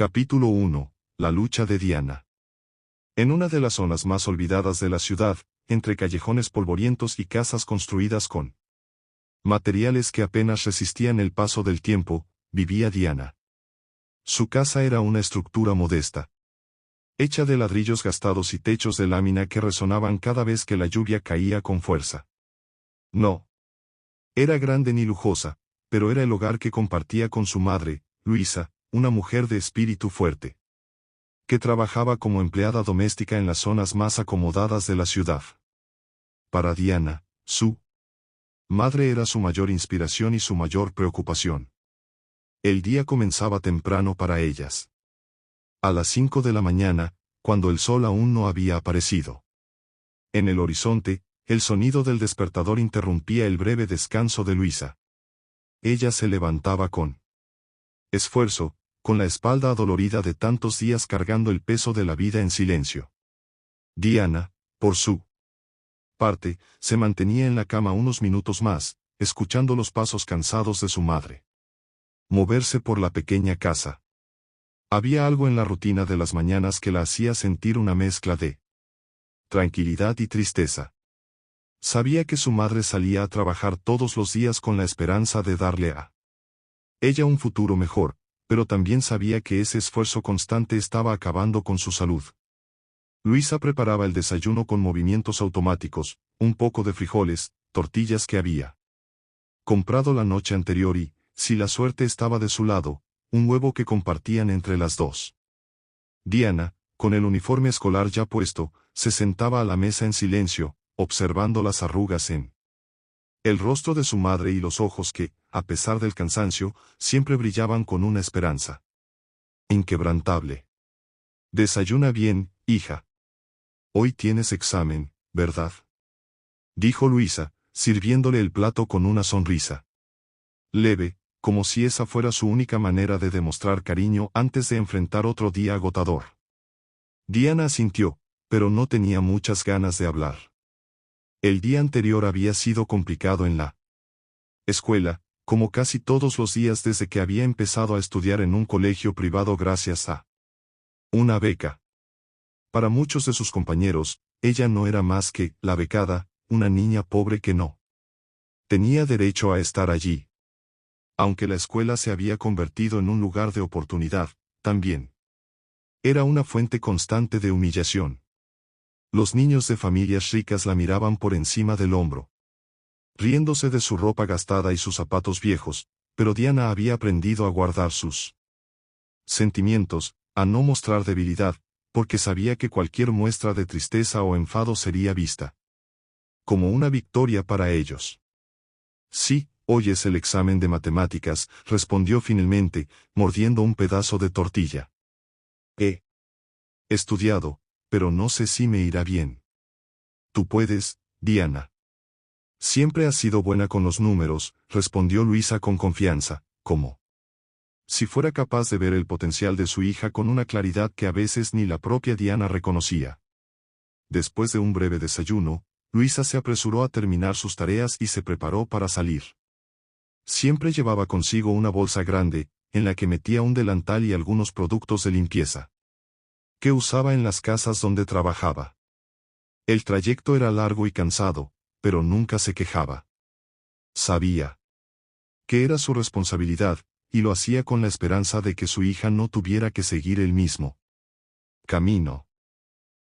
Capítulo 1. La lucha de Diana. En una de las zonas más olvidadas de la ciudad, entre callejones polvorientos y casas construidas con materiales que apenas resistían el paso del tiempo, vivía Diana. Su casa era una estructura modesta, hecha de ladrillos gastados y techos de lámina que resonaban cada vez que la lluvia caía con fuerza. No era grande ni lujosa, pero era el hogar que compartía con su madre, Luisa, una mujer de espíritu fuerte, que trabajaba como empleada doméstica en las zonas más acomodadas de la ciudad. Para Diana, su madre era su mayor inspiración y su mayor preocupación. El día comenzaba temprano para ellas. A las 5 de la mañana, cuando el sol aún no había aparecido. En el horizonte, el sonido del despertador interrumpía el breve descanso de Luisa. Ella se levantaba con esfuerzo, con la espalda adolorida de tantos días cargando el peso de la vida en silencio. Diana, por su parte, se mantenía en la cama unos minutos más, escuchando los pasos cansados de su madre moverse por la pequeña casa. Había algo en la rutina de las mañanas que la hacía sentir una mezcla de tranquilidad y tristeza. Sabía que su madre salía a trabajar todos los días con la esperanza de darle a ella un futuro mejor, pero también sabía que ese esfuerzo constante estaba acabando con su salud. Luisa preparaba el desayuno con movimientos automáticos, un poco de frijoles, tortillas que había comprado la noche anterior y, si la suerte estaba de su lado, un huevo que compartían entre las dos. Diana, con el uniforme escolar ya puesto, se sentaba a la mesa en silencio, observando las arrugas en el rostro de su madre y los ojos que, a pesar del cansancio, siempre brillaban con una esperanza inquebrantable. «Desayuna bien, hija. Hoy tienes examen, ¿verdad?», dijo Luisa, sirviéndole el plato con una sonrisa leve, como si esa fuera su única manera de demostrar cariño antes de enfrentar otro día agotador. Diana asintió, pero no tenía muchas ganas de hablar. El día anterior había sido complicado en la escuela, como casi todos los días desde que había empezado a estudiar en un colegio privado gracias a una beca. Para muchos de sus compañeros, ella no era más que la becada, una niña pobre que no tenía derecho a estar allí. Aunque la escuela se había convertido en un lugar de oportunidad, también era una fuente constante de humillación. Los niños de familias ricas la miraban por encima del hombro, riéndose de su ropa gastada y sus zapatos viejos, pero Diana había aprendido a guardar sus sentimientos, a no mostrar debilidad, porque sabía que cualquier muestra de tristeza o enfado sería vista como una victoria para ellos. «Sí, hoy es el examen de matemáticas», respondió finalmente, mordiendo un pedazo de tortilla. «He estudiado, pero no sé si me irá bien». «Tú puedes, Diana. Siempre has sido buena con los números», respondió Luisa con confianza, como si fuera capaz de ver el potencial de su hija con una claridad que a veces ni la propia Diana reconocía. Después de un breve desayuno, Luisa se apresuró a terminar sus tareas y se preparó para salir. Siempre llevaba consigo una bolsa grande, en la que metía un delantal y algunos productos de limpieza que usaba en las casas donde trabajaba. El trayecto era largo y cansado, pero nunca se quejaba. Sabía que era su responsabilidad, y lo hacía con la esperanza de que su hija no tuviera que seguir el mismo camino.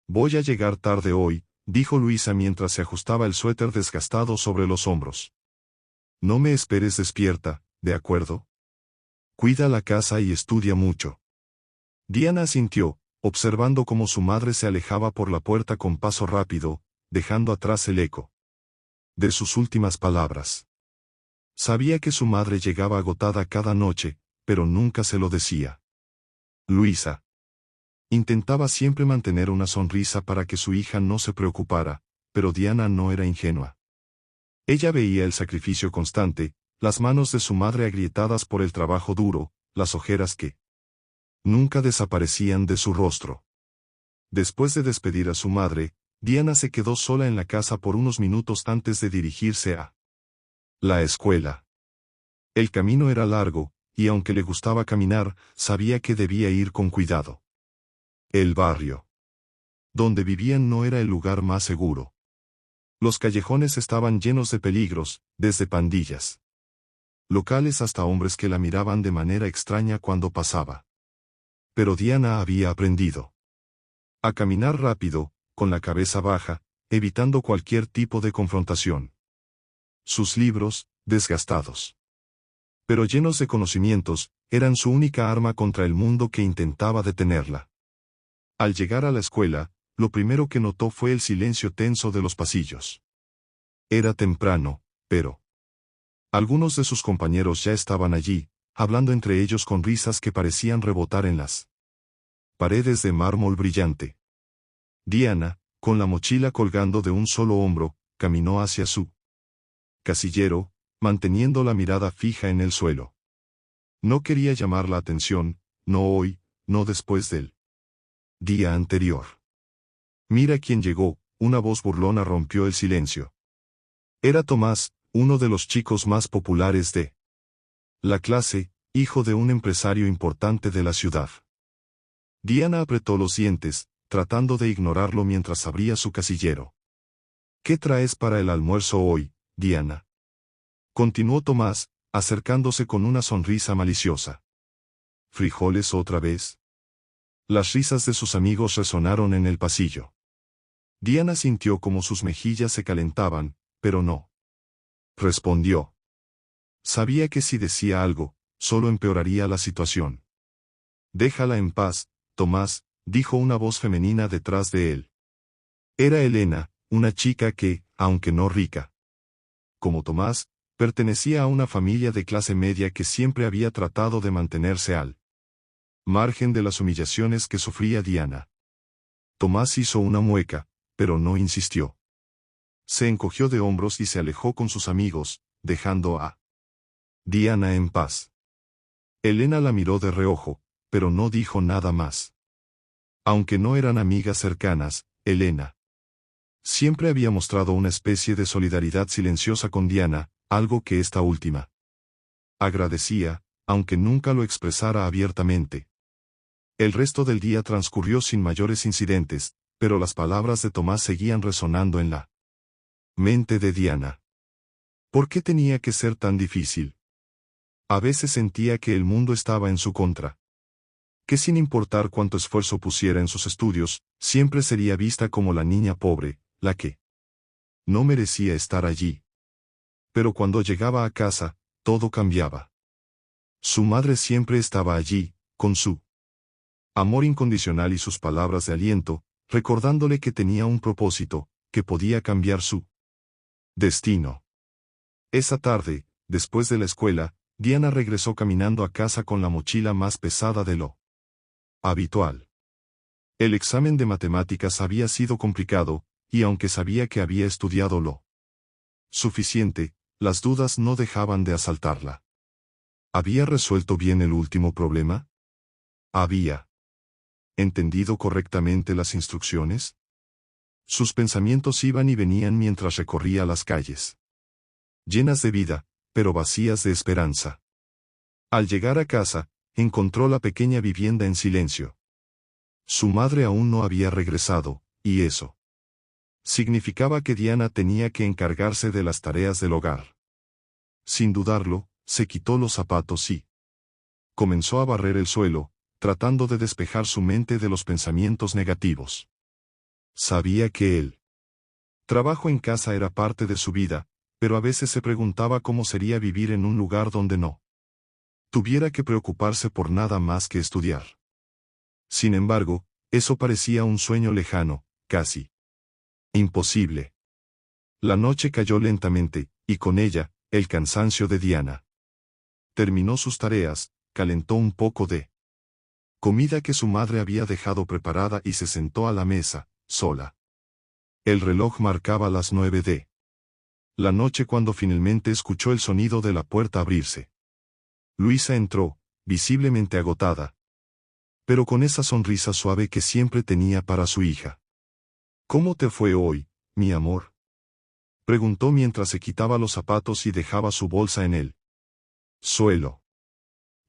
«Voy a llegar tarde hoy», dijo Luisa mientras se ajustaba el suéter desgastado sobre los hombros. «No me esperes despierta, ¿de acuerdo? Cuida la casa y estudia mucho». Diana asintió, observando cómo su madre se alejaba por la puerta con paso rápido, dejando atrás el eco de sus últimas palabras. Sabía que su madre llegaba agotada cada noche, pero nunca se lo decía. Luisa intentaba siempre mantener una sonrisa para que su hija no se preocupara, pero Diana no era ingenua. Ella veía el sacrificio constante, las manos de su madre agrietadas por el trabajo duro, las ojeras que nunca desaparecían de su rostro. Después de despedir a su madre, Diana se quedó sola en la casa por unos minutos antes de dirigirse a la escuela. El camino era largo, y aunque le gustaba caminar, sabía que debía ir con cuidado. El barrio donde vivían no era el lugar más seguro. Los callejones estaban llenos de peligros, desde pandillas locales hasta hombres que la miraban de manera extraña cuando pasaba. Pero Diana había aprendido a caminar rápido, con la cabeza baja, evitando cualquier tipo de confrontación. Sus libros, desgastados pero llenos de conocimientos, eran su única arma contra el mundo que intentaba detenerla. Al llegar a la escuela, lo primero que notó fue el silencio tenso de los pasillos. Era temprano, pero algunos de sus compañeros ya estaban allí, hablando entre ellos con risas que parecían rebotar en las paredes de mármol brillante. Diana, con la mochila colgando de un solo hombro, caminó hacia su casillero, manteniendo la mirada fija en el suelo. No quería llamar la atención, no hoy, no después del día anterior. Mira quién llegó, una voz burlona rompió el silencio. Era Tomás, uno de los chicos más populares de la clase, hijo de un empresario importante de la ciudad. Diana apretó los dientes, tratando de ignorarlo mientras abría su casillero. ¿Qué traes para el almuerzo hoy, Diana?, continuó Tomás, acercándose con una sonrisa maliciosa. ¿Frijoles otra vez? Las risas de sus amigos resonaron en el pasillo. Diana sintió como sus mejillas se calentaban, pero no respondió. Sabía que si decía algo, solo empeoraría la situación. Déjala en paz, Tomás, dijo una voz femenina detrás de él. Era Elena, una chica que, aunque no rica como Tomás, pertenecía a una familia de clase media que siempre había tratado de mantenerse al margen de las humillaciones que sufría Diana. Tomás hizo una mueca, pero no insistió. Se encogió de hombros y se alejó con sus amigos, dejando a Diana en paz. Elena la miró de reojo, pero no dijo nada más. Aunque no eran amigas cercanas, Elena siempre había mostrado una especie de solidaridad silenciosa con Diana, algo que esta última agradecía, aunque nunca lo expresara abiertamente. El resto del día transcurrió sin mayores incidentes, pero las palabras de Tomás seguían resonando en la mente de Diana. ¿Por qué tenía que ser tan difícil? A veces sentía que el mundo estaba en su contra. Que sin importar cuánto esfuerzo pusiera en sus estudios, siempre sería vista como la niña pobre, la que no merecía estar allí. Pero cuando llegaba a casa, todo cambiaba. Su madre siempre estaba allí, con su amor incondicional y sus palabras de aliento, recordándole que tenía un propósito, que podía cambiar su destino. Esa tarde, después de la escuela, Diana regresó caminando a casa con la mochila más pesada de lo habitual. El examen de matemáticas había sido complicado, y aunque sabía que había estudiado lo suficiente, las dudas no dejaban de asaltarla. ¿Había resuelto bien el último problema? ¿Había entendido correctamente las instrucciones? Sus pensamientos iban y venían mientras recorría las calles, llenas de vida, pero vacías de esperanza. Al llegar a casa, encontró la pequeña vivienda en silencio. Su madre aún no había regresado, y eso significaba que Diana tenía que encargarse de las tareas del hogar. Sin dudarlo, se quitó los zapatos y comenzó a barrer el suelo, tratando de despejar su mente de los pensamientos negativos. Sabía que el trabajo en casa era parte de su vida, pero a veces se preguntaba cómo sería vivir en un lugar donde no tuviera que preocuparse por nada más que estudiar. Sin embargo, eso parecía un sueño lejano, casi imposible. La noche cayó lentamente, y con ella, el cansancio de Diana. Terminó sus tareas, calentó un poco de comida que su madre había dejado preparada y se sentó a la mesa, sola. El reloj marcaba las 9 de la noche cuando finalmente escuchó el sonido de la puerta abrirse. Luisa entró, visiblemente agotada, pero con esa sonrisa suave que siempre tenía para su hija. ¿Cómo te fue hoy, mi amor?, preguntó mientras se quitaba los zapatos y dejaba su bolsa en el suelo.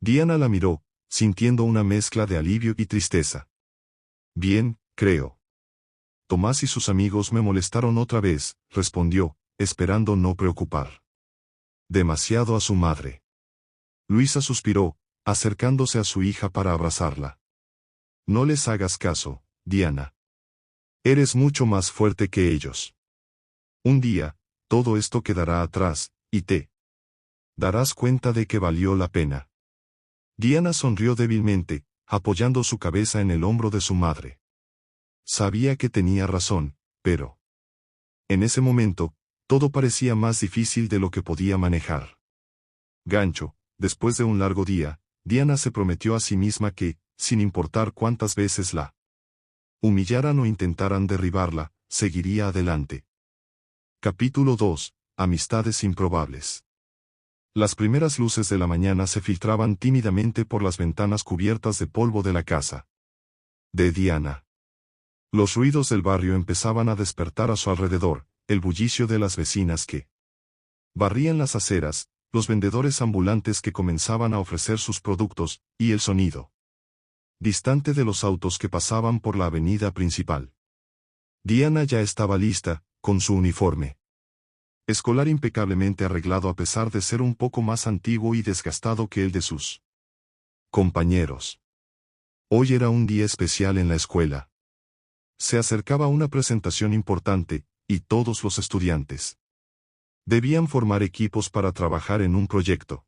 Diana la miró, sintiendo una mezcla de alivio y tristeza. Bien, creo. Tomás y sus amigos me molestaron otra vez, respondió, esperando no preocupar demasiado a su madre. Luisa suspiró, acercándose a su hija para abrazarla. No les hagas caso, Diana. Eres mucho más fuerte que ellos. Un día, todo esto quedará atrás, y te darás cuenta de que valió la pena. Diana sonrió débilmente, apoyando su cabeza en el hombro de su madre. Sabía que tenía razón, pero en ese momento, todo parecía más difícil de lo que podía manejar. Gancho, después de un largo día, Diana se prometió a sí misma que, sin importar cuántas veces la humillaran o intentaran derribarla, seguiría adelante. Capítulo 2. Amistades improbables. Las primeras luces de la mañana se filtraban tímidamente por las ventanas cubiertas de polvo de la casa de Diana. Los ruidos del barrio empezaban a despertar a su alrededor, el bullicio de las vecinas que barrían las aceras, los vendedores ambulantes que comenzaban a ofrecer sus productos, y el sonido distante de los autos que pasaban por la avenida principal. Diana ya estaba lista, con su uniforme escolar impecablemente arreglado a pesar de ser un poco más antiguo y desgastado que el de sus compañeros. Hoy era un día especial en la escuela. Se acercaba una presentación importante, y todos los estudiantes debían formar equipos para trabajar en un proyecto.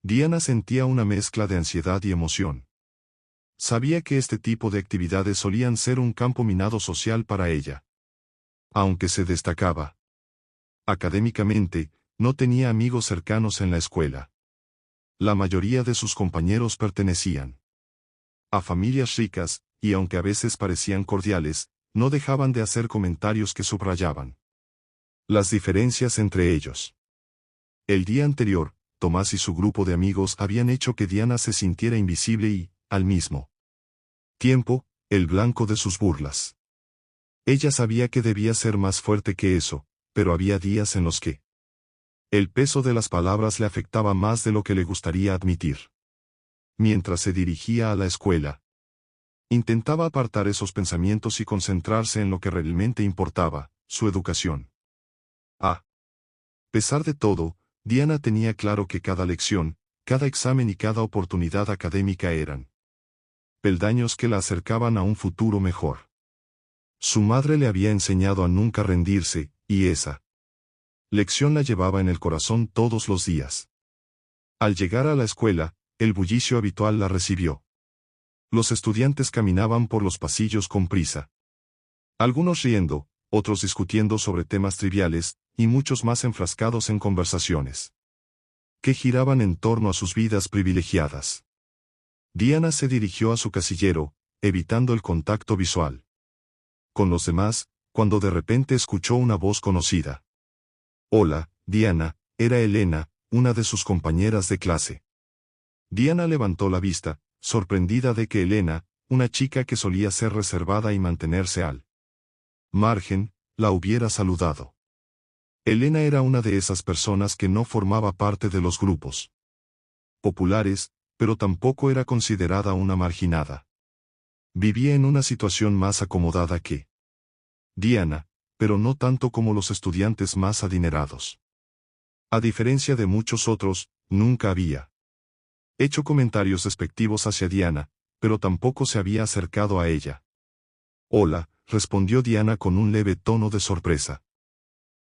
Diana sentía una mezcla de ansiedad y emoción. Sabía que este tipo de actividades solían ser un campo minado social para ella. Aunque se destacaba académicamente, no tenía amigos cercanos en la escuela. La mayoría de sus compañeros pertenecían a familias ricas, y aunque a veces parecían cordiales, no dejaban de hacer comentarios que subrayaban las diferencias entre ellos. El día anterior, Tomás y su grupo de amigos habían hecho que Diana se sintiera invisible y, al mismo tiempo, el blanco de sus burlas. Ella sabía que debía ser más fuerte que eso, pero había días en los que el peso de las palabras le afectaba más de lo que le gustaría admitir. Mientras se dirigía a la escuela, intentaba apartar esos pensamientos y concentrarse en lo que realmente importaba, su educación. A pesar de todo, Diana tenía claro que cada lección, cada examen y cada oportunidad académica eran peldaños que la acercaban a un futuro mejor. Su madre le había enseñado a nunca rendirse, y esa lección la llevaba en el corazón todos los días. Al llegar a la escuela, el bullicio habitual la recibió. Los estudiantes caminaban por los pasillos con prisa. Algunos riendo, otros discutiendo sobre temas triviales, y muchos más enfrascados en conversaciones que giraban en torno a sus vidas privilegiadas. Diana se dirigió a su casillero, evitando el contacto visual con los demás, cuando de repente escuchó una voz conocida. Hola, Diana, era Elena, una de sus compañeras de clase. Diana levantó la vista, sorprendida de que Elena, una chica que solía ser reservada y mantenerse al margen, la hubiera saludado. Elena era una de esas personas que no formaba parte de los grupos populares, pero tampoco era considerada una marginada. Vivía en una situación más acomodada que Diana, pero no tanto como los estudiantes más adinerados. A diferencia de muchos otros, nunca había hecho comentarios despectivos hacia Diana, pero tampoco se había acercado a ella. Hola, respondió Diana con un leve tono de sorpresa.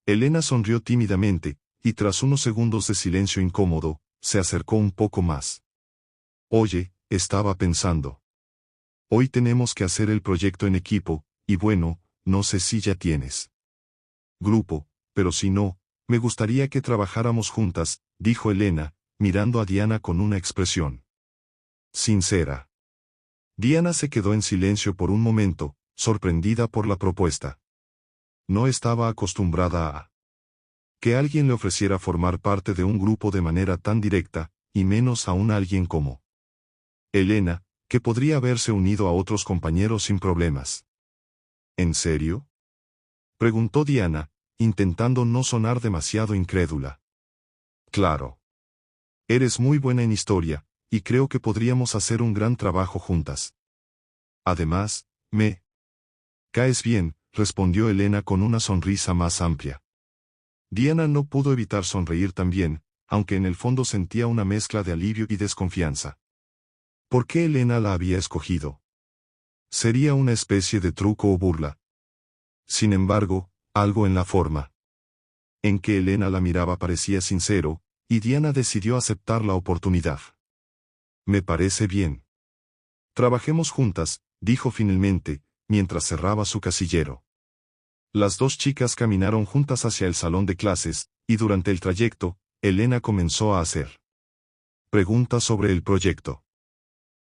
Elena sonrió tímidamente, y tras unos segundos de silencio incómodo, se acercó un poco más. Oye, estaba pensando. Hoy tenemos que hacer el proyecto en equipo, y bueno, no sé si ya tienes grupo, pero si no, me gustaría que trabajáramos juntas, dijo Elena, mirando a Diana con una expresión sincera. Diana se quedó en silencio por un momento, sorprendida por la propuesta. No estaba acostumbrada a que alguien le ofreciera formar parte de un grupo de manera tan directa, y menos aún a alguien como Elena, que podría haberse unido a otros compañeros sin problemas. ¿En serio?, preguntó Diana, intentando no sonar demasiado incrédula. Claro. Eres muy buena en historia, y creo que podríamos hacer un gran trabajo juntas. Además, me caes bien, respondió Elena con una sonrisa más amplia. Diana no pudo evitar sonreír también, aunque en el fondo sentía una mezcla de alivio y desconfianza. ¿Por qué Elena la había escogido? Sería una especie de truco o burla. Sin embargo, algo en la forma en que Elena la miraba parecía sincero, y Diana decidió aceptar la oportunidad. Me parece bien. Trabajemos juntas, dijo finalmente, mientras cerraba su casillero. Las dos chicas caminaron juntas hacia el salón de clases, y durante el trayecto, Elena comenzó a hacer preguntas sobre el proyecto.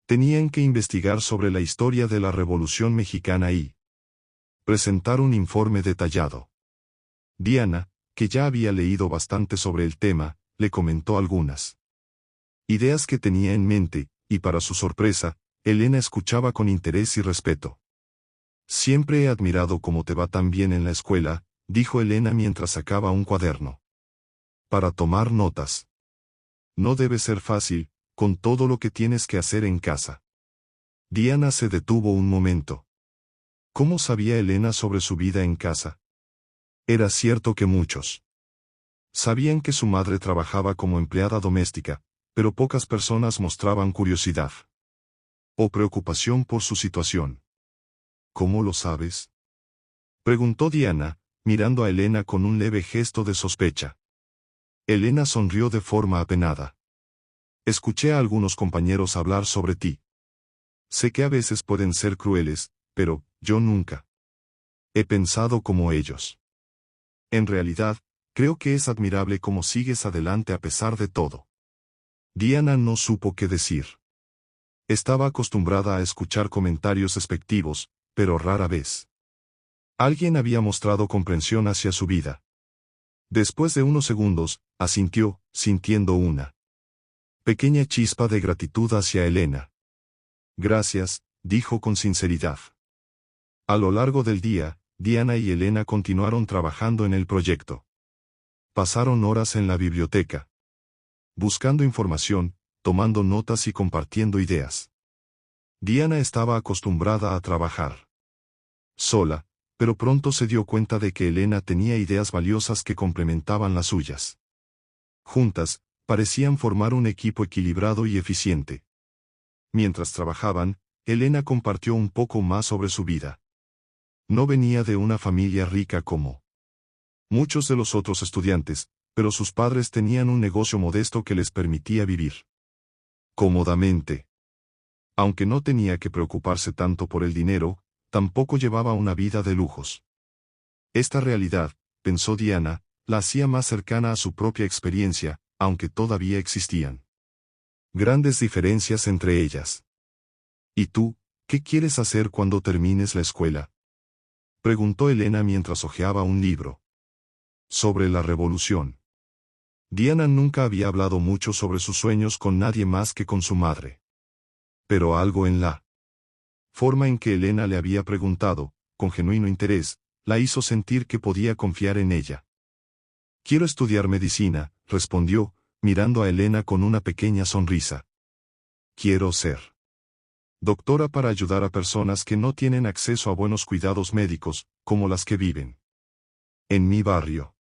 Tenían que investigar sobre la historia de la Revolución Mexicana y presentar un informe detallado. Diana, que ya había leído bastante sobre el tema, le comentó algunas ideas que tenía en mente, y para su sorpresa, Elena escuchaba con interés y respeto. Siempre he admirado cómo te va tan bien en la escuela, dijo Elena mientras sacaba un cuaderno para tomar notas. No debe ser fácil, con todo lo que tienes que hacer en casa. Diana se detuvo un momento. ¿Cómo sabía Elena sobre su vida en casa? Era cierto que muchos sabían que su madre trabajaba como empleada doméstica, pero pocas personas mostraban curiosidad o preocupación por su situación. ¿Cómo lo sabes?, preguntó Diana, mirando a Elena con un leve gesto de sospecha. Elena sonrió de forma apenada. Escuché a algunos compañeros hablar sobre ti. Sé que a veces pueden ser crueles, pero yo nunca he pensado como ellos. En realidad, creo que es admirable cómo sigues adelante a pesar de todo. Diana no supo qué decir. Estaba acostumbrada a escuchar comentarios despectivos, pero rara vez alguien había mostrado comprensión hacia su vida. Después de unos segundos, asintió, sintiendo una pequeña chispa de gratitud hacia Elena. Gracias, dijo con sinceridad. A lo largo del día, Diana y Elena continuaron trabajando en el proyecto. Pasaron horas en la biblioteca, buscando información, tomando notas y compartiendo ideas. Diana estaba acostumbrada a trabajar sola, pero pronto se dio cuenta de que Elena tenía ideas valiosas que complementaban las suyas. Juntas, parecían formar un equipo equilibrado y eficiente. Mientras trabajaban, Elena compartió un poco más sobre su vida. No venía de una familia rica como muchos de los otros estudiantes, pero sus padres tenían un negocio modesto que les permitía vivir cómodamente. Aunque no tenía que preocuparse tanto por el dinero, tampoco llevaba una vida de lujos. Esta realidad, pensó Diana, la hacía más cercana a su propia experiencia, aunque todavía existían grandes diferencias entre ellas. ¿Y tú, qué quieres hacer cuando termines la escuela?, preguntó Elena mientras hojeaba un libro sobre la revolución. Diana nunca había hablado mucho sobre sus sueños con nadie más que con su madre. Pero algo en la forma en que Elena le había preguntado, con genuino interés, la hizo sentir que podía confiar en ella. Quiero estudiar medicina, respondió, mirando a Elena con una pequeña sonrisa. Quiero ser doctora para ayudar a personas que no tienen acceso a buenos cuidados médicos, como las que viven en mi barrio.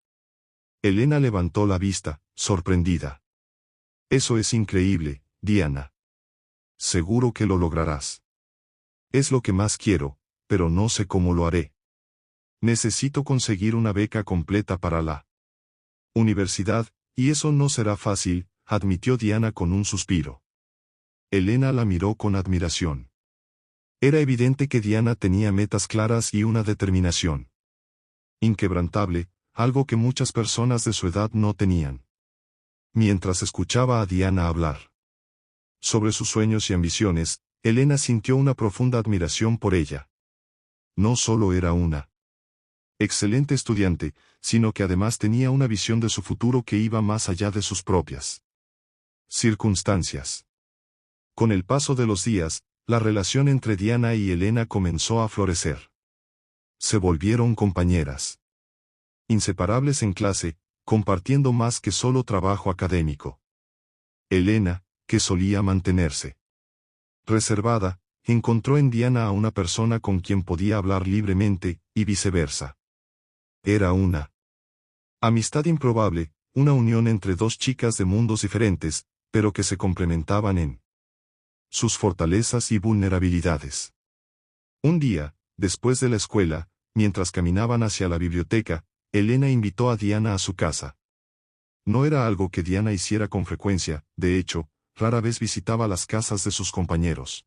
Elena levantó la vista, sorprendida. Eso es increíble, Diana. Seguro que lo lograrás. Es lo que más quiero, pero no sé cómo lo haré. Necesito conseguir una beca completa para la universidad, y eso no será fácil, admitió Diana con un suspiro. Elena la miró con admiración. Era evidente que Diana tenía metas claras y una determinación inquebrantable, algo que muchas personas de su edad no tenían. Mientras escuchaba a Diana hablar sobre sus sueños y ambiciones, Elena sintió una profunda admiración por ella. No solo era una excelente estudiante, sino que además tenía una visión de su futuro que iba más allá de sus propias circunstancias. Con el paso de los días, la relación entre Diana y Elena comenzó a florecer. Se volvieron compañeras inseparables en clase, compartiendo más que solo trabajo académico. Elena, que solía mantenerse reservada, encontró en Diana a una persona con quien podía hablar libremente, y viceversa. Era una amistad improbable, una unión entre dos chicas de mundos diferentes, pero que se complementaban en sus fortalezas y vulnerabilidades. Un día, después de la escuela, mientras caminaban hacia la biblioteca, Elena invitó a Diana a su casa. No era algo que Diana hiciera con frecuencia, de hecho, rara vez visitaba las casas de sus compañeros.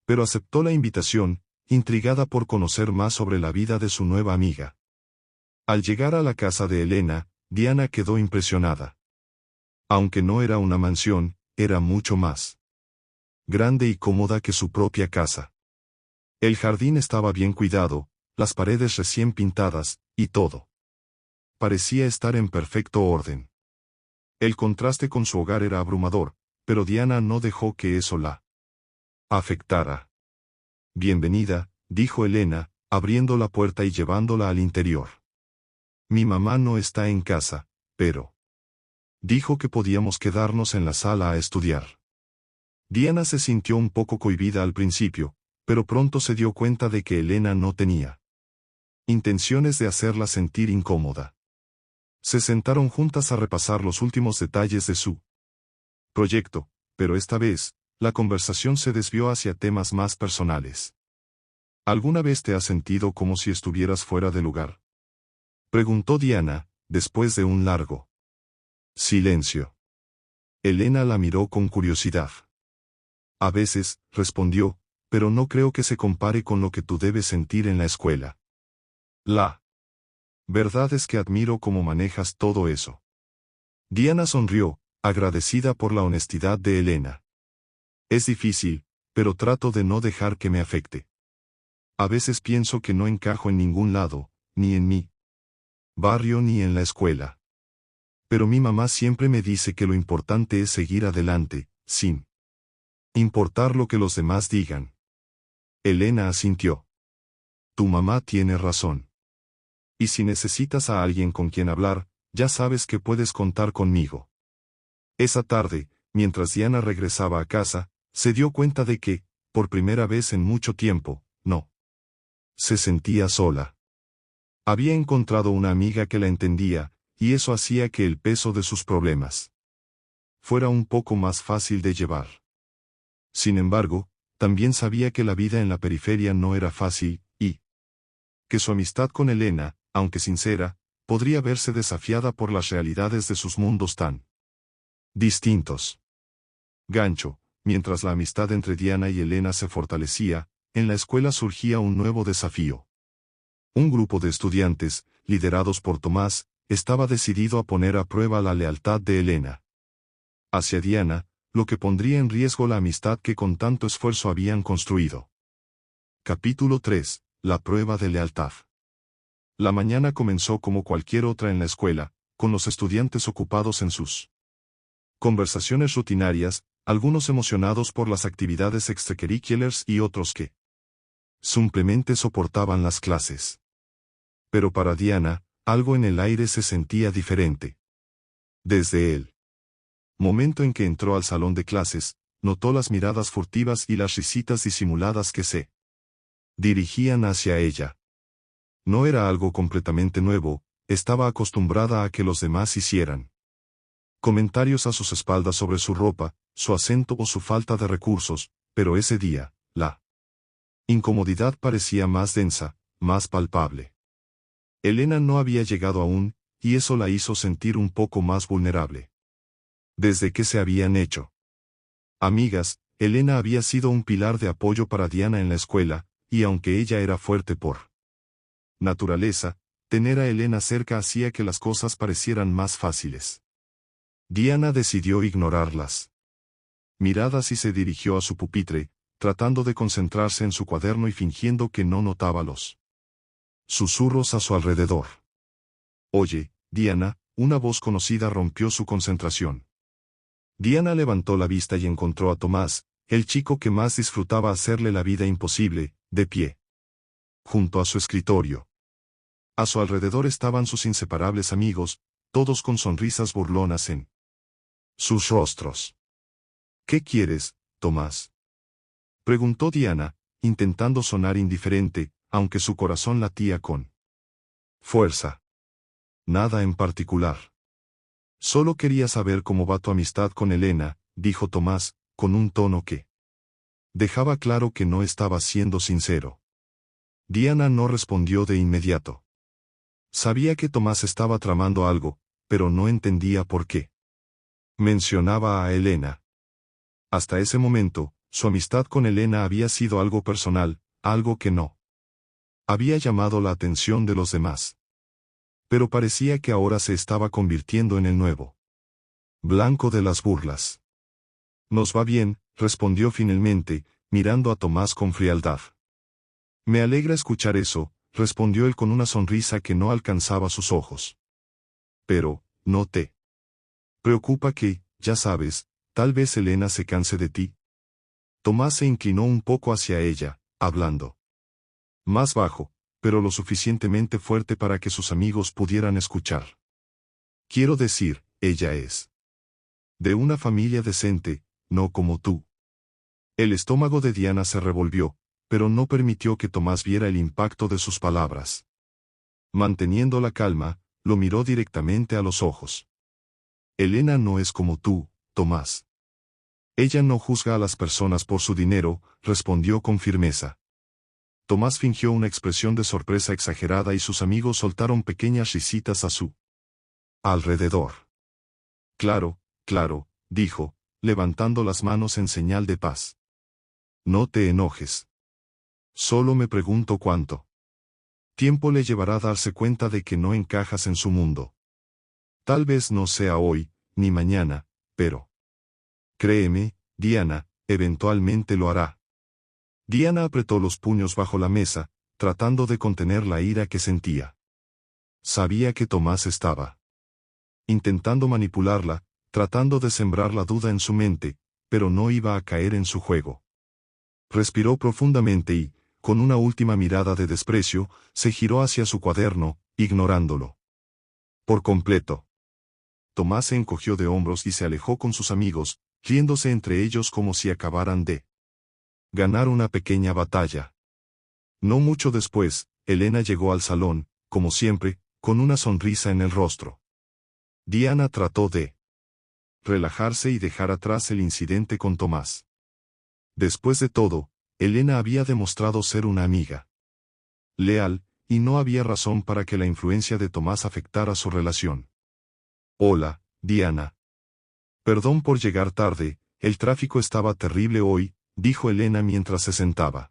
Pero aceptó la invitación, intrigada por conocer más sobre la vida de su nueva amiga. Al llegar a la casa de Elena, Diana quedó impresionada. Aunque no era una mansión, era mucho más grande y cómoda que su propia casa. El jardín estaba bien cuidado, las paredes recién pintadas, y todo parecía estar en perfecto orden. El contraste con su hogar era abrumador, pero Diana no dejó que eso la afectara. Bienvenida, dijo Elena, abriendo la puerta y llevándola al interior. Mi mamá no está en casa, pero dijo que podíamos quedarnos en la sala a estudiar. Diana se sintió un poco cohibida al principio, pero pronto se dio cuenta de que Elena no tenía intenciones de hacerla sentir incómoda. Se sentaron juntas a repasar los últimos detalles de su proyecto, pero esta vez, la conversación se desvió hacia temas más personales. ¿Alguna vez te has sentido como si estuvieras fuera de lugar?, preguntó Diana, después de un largo silencio. Elena la miró con curiosidad. A veces, respondió, pero no creo que se compare con lo que tú debes sentir en la escuela. La verdad es que admiro cómo manejas todo eso. Diana sonrió, agradecida por la honestidad de Elena. Es difícil, pero trato de no dejar que me afecte. A veces pienso que no encajo en ningún lado, ni en mi barrio ni en la escuela. Pero mi mamá siempre me dice que lo importante es seguir adelante, sin importar lo que los demás digan. Elena asintió. Tu mamá tiene razón. Y si necesitas a alguien con quien hablar, ya sabes que puedes contar conmigo. Esa tarde, mientras Diana regresaba a casa, se dio cuenta de que, por primera vez en mucho tiempo, no se sentía sola. Había encontrado una amiga que la entendía, y eso hacía que el peso de sus problemas fuera un poco más fácil de llevar. Sin embargo, también sabía que la vida en la periferia no era fácil, y que su amistad con Elena, aunque sincera, podría verse desafiada por las realidades de sus mundos tan distintos. Gancho, mientras la amistad entre Diana y Elena se fortalecía, en la escuela surgía un nuevo desafío. Un grupo de estudiantes, liderados por Tomás, estaba decidido a poner a prueba la lealtad de Elena hacia Diana, lo que pondría en riesgo la amistad que con tanto esfuerzo habían construido. Capítulo 3. La prueba de lealtad. La mañana comenzó como cualquier otra en la escuela, con los estudiantes ocupados en sus conversaciones rutinarias, algunos emocionados por las actividades extracurriculares y otros que simplemente soportaban las clases. Pero para Diana, algo en el aire se sentía diferente. Desde el momento en que entró al salón de clases, notó las miradas furtivas y las risitas disimuladas que se dirigían hacia ella. No era algo completamente nuevo, estaba acostumbrada a que los demás hicieran comentarios a sus espaldas sobre su ropa, su acento o su falta de recursos, pero ese día, la incomodidad parecía más densa, más palpable. Elena no había llegado aún, y eso la hizo sentir un poco más vulnerable. Desde que se habían hecho amigas, Elena había sido un pilar de apoyo para Diana en la escuela, y aunque ella era fuerte por naturaleza, tener a Elena cerca hacía que las cosas parecieran más fáciles. Diana decidió ignorarlas miradas y se dirigió a su pupitre, tratando de concentrarse en su cuaderno y fingiendo que no notaba los susurros a su alrededor. Oye, Diana, una voz conocida rompió su concentración. Diana levantó la vista y encontró a Tomás, el chico que más disfrutaba hacerle la vida imposible, de pie junto a su escritorio. A su alrededor estaban sus inseparables amigos, todos con sonrisas burlonas en sus rostros. ¿Qué quieres, Tomás? Preguntó Diana, intentando sonar indiferente, aunque su corazón latía con fuerza. Nada en particular. Solo quería saber cómo va tu amistad con Elena, dijo Tomás, con un tono que dejaba claro que no estaba siendo sincero. Diana no respondió de inmediato. Sabía que Tomás estaba tramando algo, pero no entendía por qué. Mencionaba a Elena. Hasta ese momento, su amistad con Elena había sido algo personal, algo que no había llamado la atención de los demás. Pero parecía que ahora se estaba convirtiendo en el nuevo blanco de las burlas. Nos va bien, respondió finalmente, mirando a Tomás con frialdad. Me alegra escuchar eso, respondió él con una sonrisa que no alcanzaba sus ojos. Pero, ¿no te preocupa que, ya sabes, tal vez Elena se canse de ti? Tomás se inclinó un poco hacia ella, hablando más bajo, pero lo suficientemente fuerte para que sus amigos pudieran escuchar. Quiero decir, ella es de una familia decente, no como tú. El estómago de Diana se revolvió, pero no permitió que Tomás viera el impacto de sus palabras. Manteniendo la calma, lo miró directamente a los ojos. Elena no es como tú, Tomás. Ella no juzga a las personas por su dinero, respondió con firmeza. Tomás fingió una expresión de sorpresa exagerada y sus amigos soltaron pequeñas risitas a su alrededor. Claro, claro, dijo, levantando las manos en señal de paz. No te enojes. Solo me pregunto cuánto tiempo le llevará darse cuenta de que no encajas en su mundo. Tal vez no sea hoy, ni mañana, pero créeme, Diana, eventualmente lo hará. Diana apretó los puños bajo la mesa, tratando de contener la ira que sentía. Sabía que Tomás estaba intentando manipularla, tratando de sembrar la duda en su mente, pero no iba a caer en su juego. Respiró profundamente y, con una última mirada de desprecio, se giró hacia su cuaderno, ignorándolo por completo. Tomás se encogió de hombros y se alejó con sus amigos, riéndose entre ellos como si acabaran de ganar una pequeña batalla. No mucho después, Elena llegó al salón, como siempre, con una sonrisa en el rostro. Diana trató de relajarse y dejar atrás el incidente con Tomás. Después de todo, Elena había demostrado ser una amiga leal, y no había razón para que la influencia de Tomás afectara su relación. Hola, Diana. Perdón por llegar tarde, el tráfico estaba terrible hoy, dijo Elena mientras se sentaba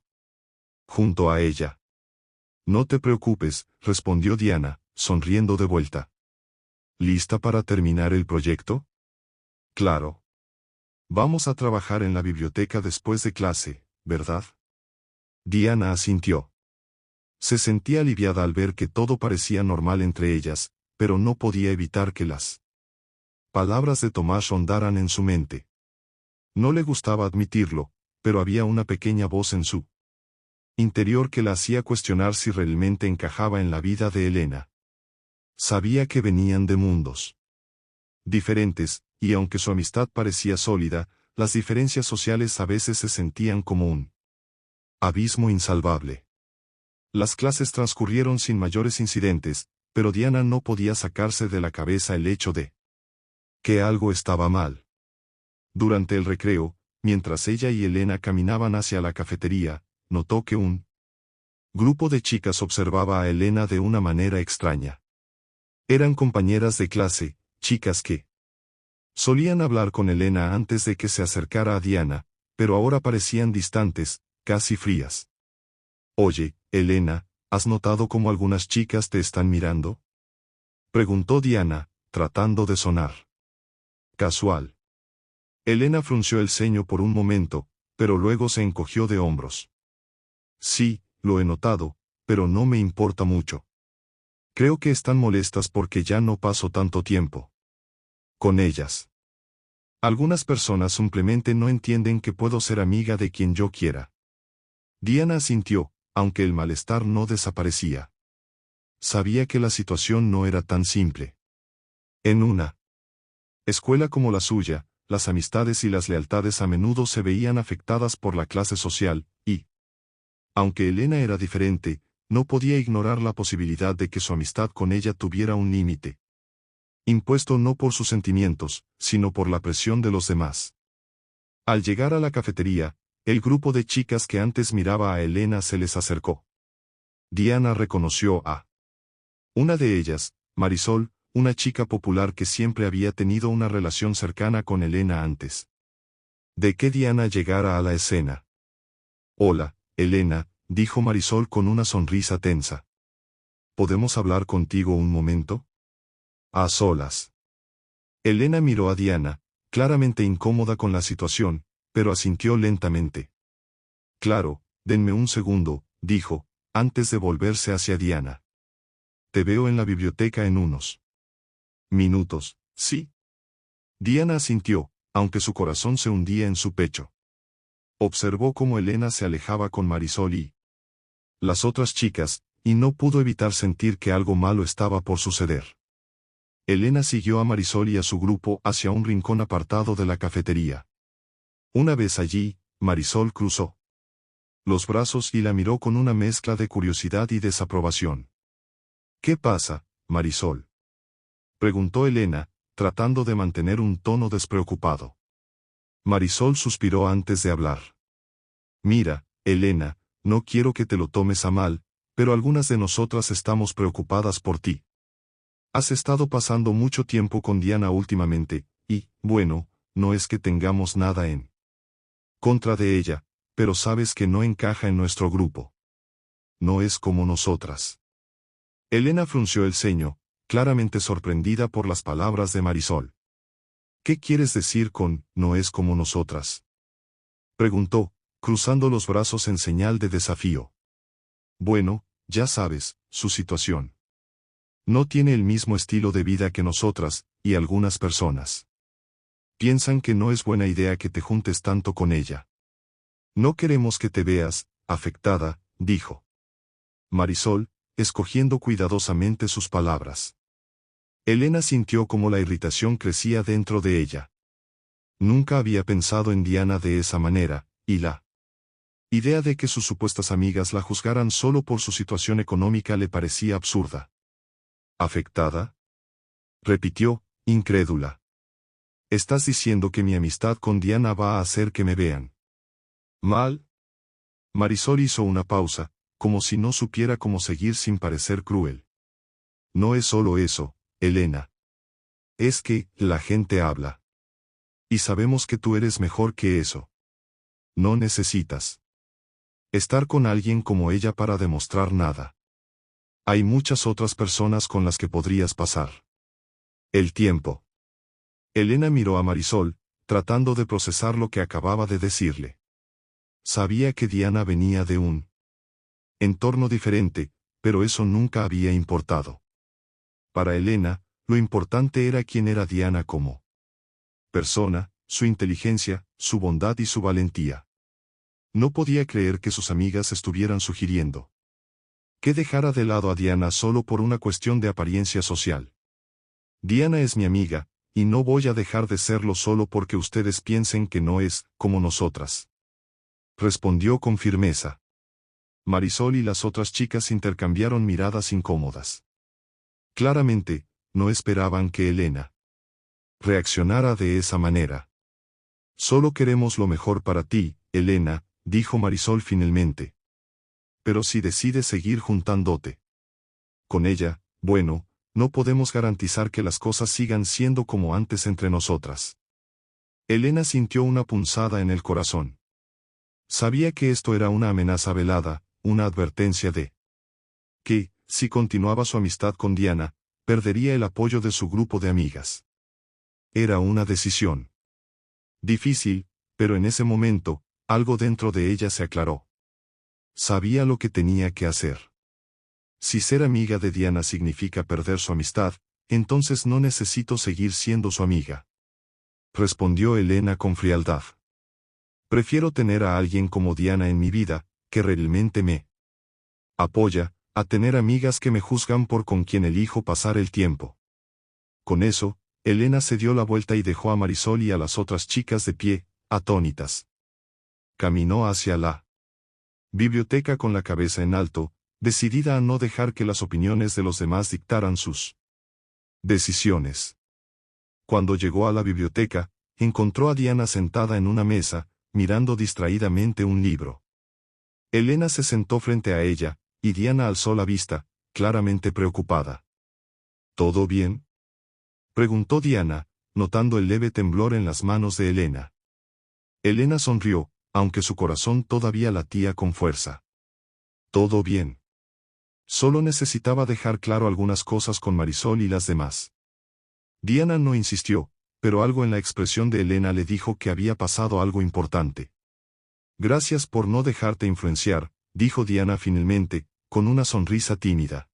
junto a ella. No te preocupes, respondió Diana, sonriendo de vuelta. ¿Lista para terminar el proyecto? Claro. Vamos a trabajar en la biblioteca después de clase, ¿verdad? Diana asintió. Se sentía aliviada al ver que todo parecía normal entre ellas, pero no podía evitar que las palabras de Tomás rondaran en su mente. No le gustaba admitirlo, pero había una pequeña voz en su interior que la hacía cuestionar si realmente encajaba en la vida de Elena. Sabía que venían de mundos diferentes, y aunque su amistad parecía sólida, las diferencias sociales a veces se sentían como un abismo insalvable. Las clases transcurrieron sin mayores incidentes, pero Diana no podía sacarse de la cabeza el hecho de que algo estaba mal. Durante el recreo, mientras ella y Elena caminaban hacia la cafetería, notó que un grupo de chicas observaba a Elena de una manera extraña. Eran compañeras de clase, chicas que solían hablar con Elena antes de que se acercara a Diana, pero ahora parecían distantes, casi frías. Oye, Elena, ¿has notado cómo algunas chicas te están mirando? Preguntó Diana, tratando de sonar casual. Elena frunció el ceño por un momento, pero luego se encogió de hombros. Sí, lo he notado, pero no me importa mucho. Creo que están molestas porque ya no paso tanto tiempo con ellas. Algunas personas simplemente no entienden que puedo ser amiga de quien yo quiera. Diana asintió, aunque el malestar no desaparecía. Sabía que la situación no era tan simple. En una escuela como la suya, las amistades y las lealtades a menudo se veían afectadas por la clase social, y, aunque Elena era diferente, no podía ignorar la posibilidad de que su amistad con ella tuviera un límite. Impuesto no por sus sentimientos, sino por la presión de los demás. Al llegar a la cafetería, el grupo de chicas que antes miraba a Elena se les acercó. Diana reconoció a una de ellas, Marisol, una chica popular que siempre había tenido una relación cercana con Elena antes de que Diana llegara a la escena. «Hola, Elena», dijo Marisol con una sonrisa tensa. «¿Podemos hablar contigo un momento?» «A solas». Elena miró a Diana, claramente incómoda con la situación, pero asintió lentamente. «Claro, denme un segundo», dijo, antes de volverse hacia Diana. «Te veo en la biblioteca en unos minutos, ¿sí?» Diana asintió, aunque su corazón se hundía en su pecho. Observó cómo Elena se alejaba con Marisol y las otras chicas, y no pudo evitar sentir que algo malo estaba por suceder. Elena siguió a Marisol y a su grupo hacia un rincón apartado de la cafetería. Una vez allí, Marisol cruzó los brazos y la miró con una mezcla de curiosidad y desaprobación. «¿Qué pasa, Marisol?», preguntó Elena, tratando de mantener un tono despreocupado. Marisol suspiró antes de hablar. «Mira, Elena, no quiero que te lo tomes a mal, pero algunas de nosotras estamos preocupadas por ti. Has estado pasando mucho tiempo con Diana últimamente, y, bueno, no es que tengamos nada en contra de ella, pero sabes que no encaja en nuestro grupo. No es como nosotras». Elena frunció el ceño, claramente sorprendida por las palabras de Marisol. «¿Qué quieres decir con «no es como nosotras»?», preguntó, cruzando los brazos en señal de desafío. «Bueno, ya sabes, su situación. No tiene el mismo estilo de vida que nosotras, y algunas personas piensan que no es buena idea que te juntes tanto con ella. No queremos que te veas afectada», dijo Marisol, escogiendo cuidadosamente sus palabras. Elena sintió como la irritación crecía dentro de ella. Nunca había pensado en Diana de esa manera, y la idea de que sus supuestas amigas la juzgaran solo por su situación económica le parecía absurda. «¿Afectada?», repitió, incrédula. «¿Estás diciendo que mi amistad con Diana va a hacer que me vean mal?» Marisol hizo una pausa, como si no supiera cómo seguir sin parecer cruel. «No es solo eso, Elena. Es que, la gente habla. Y sabemos que tú eres mejor que eso. No necesitas estar con alguien como ella para demostrar nada. Hay muchas otras personas con las que podrías pasar el tiempo». Elena miró a Marisol, tratando de procesar lo que acababa de decirle. Sabía que Diana venía de un entorno diferente, pero eso nunca había importado. Para Elena, lo importante era quién era Diana como persona, su inteligencia, su bondad y su valentía. No podía creer que sus amigas estuvieran sugiriendo que dejara de lado a Diana solo por una cuestión de apariencia social. «Diana es mi amiga, y no voy a dejar de serlo solo porque ustedes piensen que no es como nosotras», respondió con firmeza. Marisol y las otras chicas intercambiaron miradas incómodas. Claramente, no esperaban que Elena reaccionara de esa manera. «Solo queremos lo mejor para ti, Elena», dijo Marisol finalmente. «Pero si decides seguir juntándote con ella, bueno, no podemos garantizar que las cosas sigan siendo como antes entre nosotras». Elena sintió una punzada en el corazón. Sabía que esto era una amenaza velada, una advertencia de que, si continuaba su amistad con Diana, perdería el apoyo de su grupo de amigas. Era una decisión difícil, pero en ese momento, algo dentro de ella se aclaró. Sabía lo que tenía que hacer. Si ser amiga de Diana significa perder su amistad, entonces no necesito seguir siendo su amiga, respondió Elena con frialdad. Prefiero tener a alguien como Diana en mi vida, que realmente me apoya, a tener amigas que me juzgan por con quien elijo pasar el tiempo. Con eso, Elena se dio la vuelta y dejó a Marisol y a las otras chicas de pie, atónitas. Caminó hacia la biblioteca con la cabeza en alto, decidida a no dejar que las opiniones de los demás dictaran sus decisiones. Cuando llegó a la biblioteca, encontró a Diana sentada en una mesa, mirando distraídamente un libro. Elena se sentó frente a ella, y Diana alzó la vista, claramente preocupada. ¿Todo bien?, preguntó Diana, notando el leve temblor en las manos de Elena. Elena sonrió, aunque su corazón todavía latía con fuerza. Todo bien. Solo necesitaba dejar claro algunas cosas con Marisol y las demás. Diana no insistió, pero algo en la expresión de Elena le dijo que había pasado algo importante. Gracias por no dejarte influenciar, dijo Diana finalmente, con una sonrisa tímida.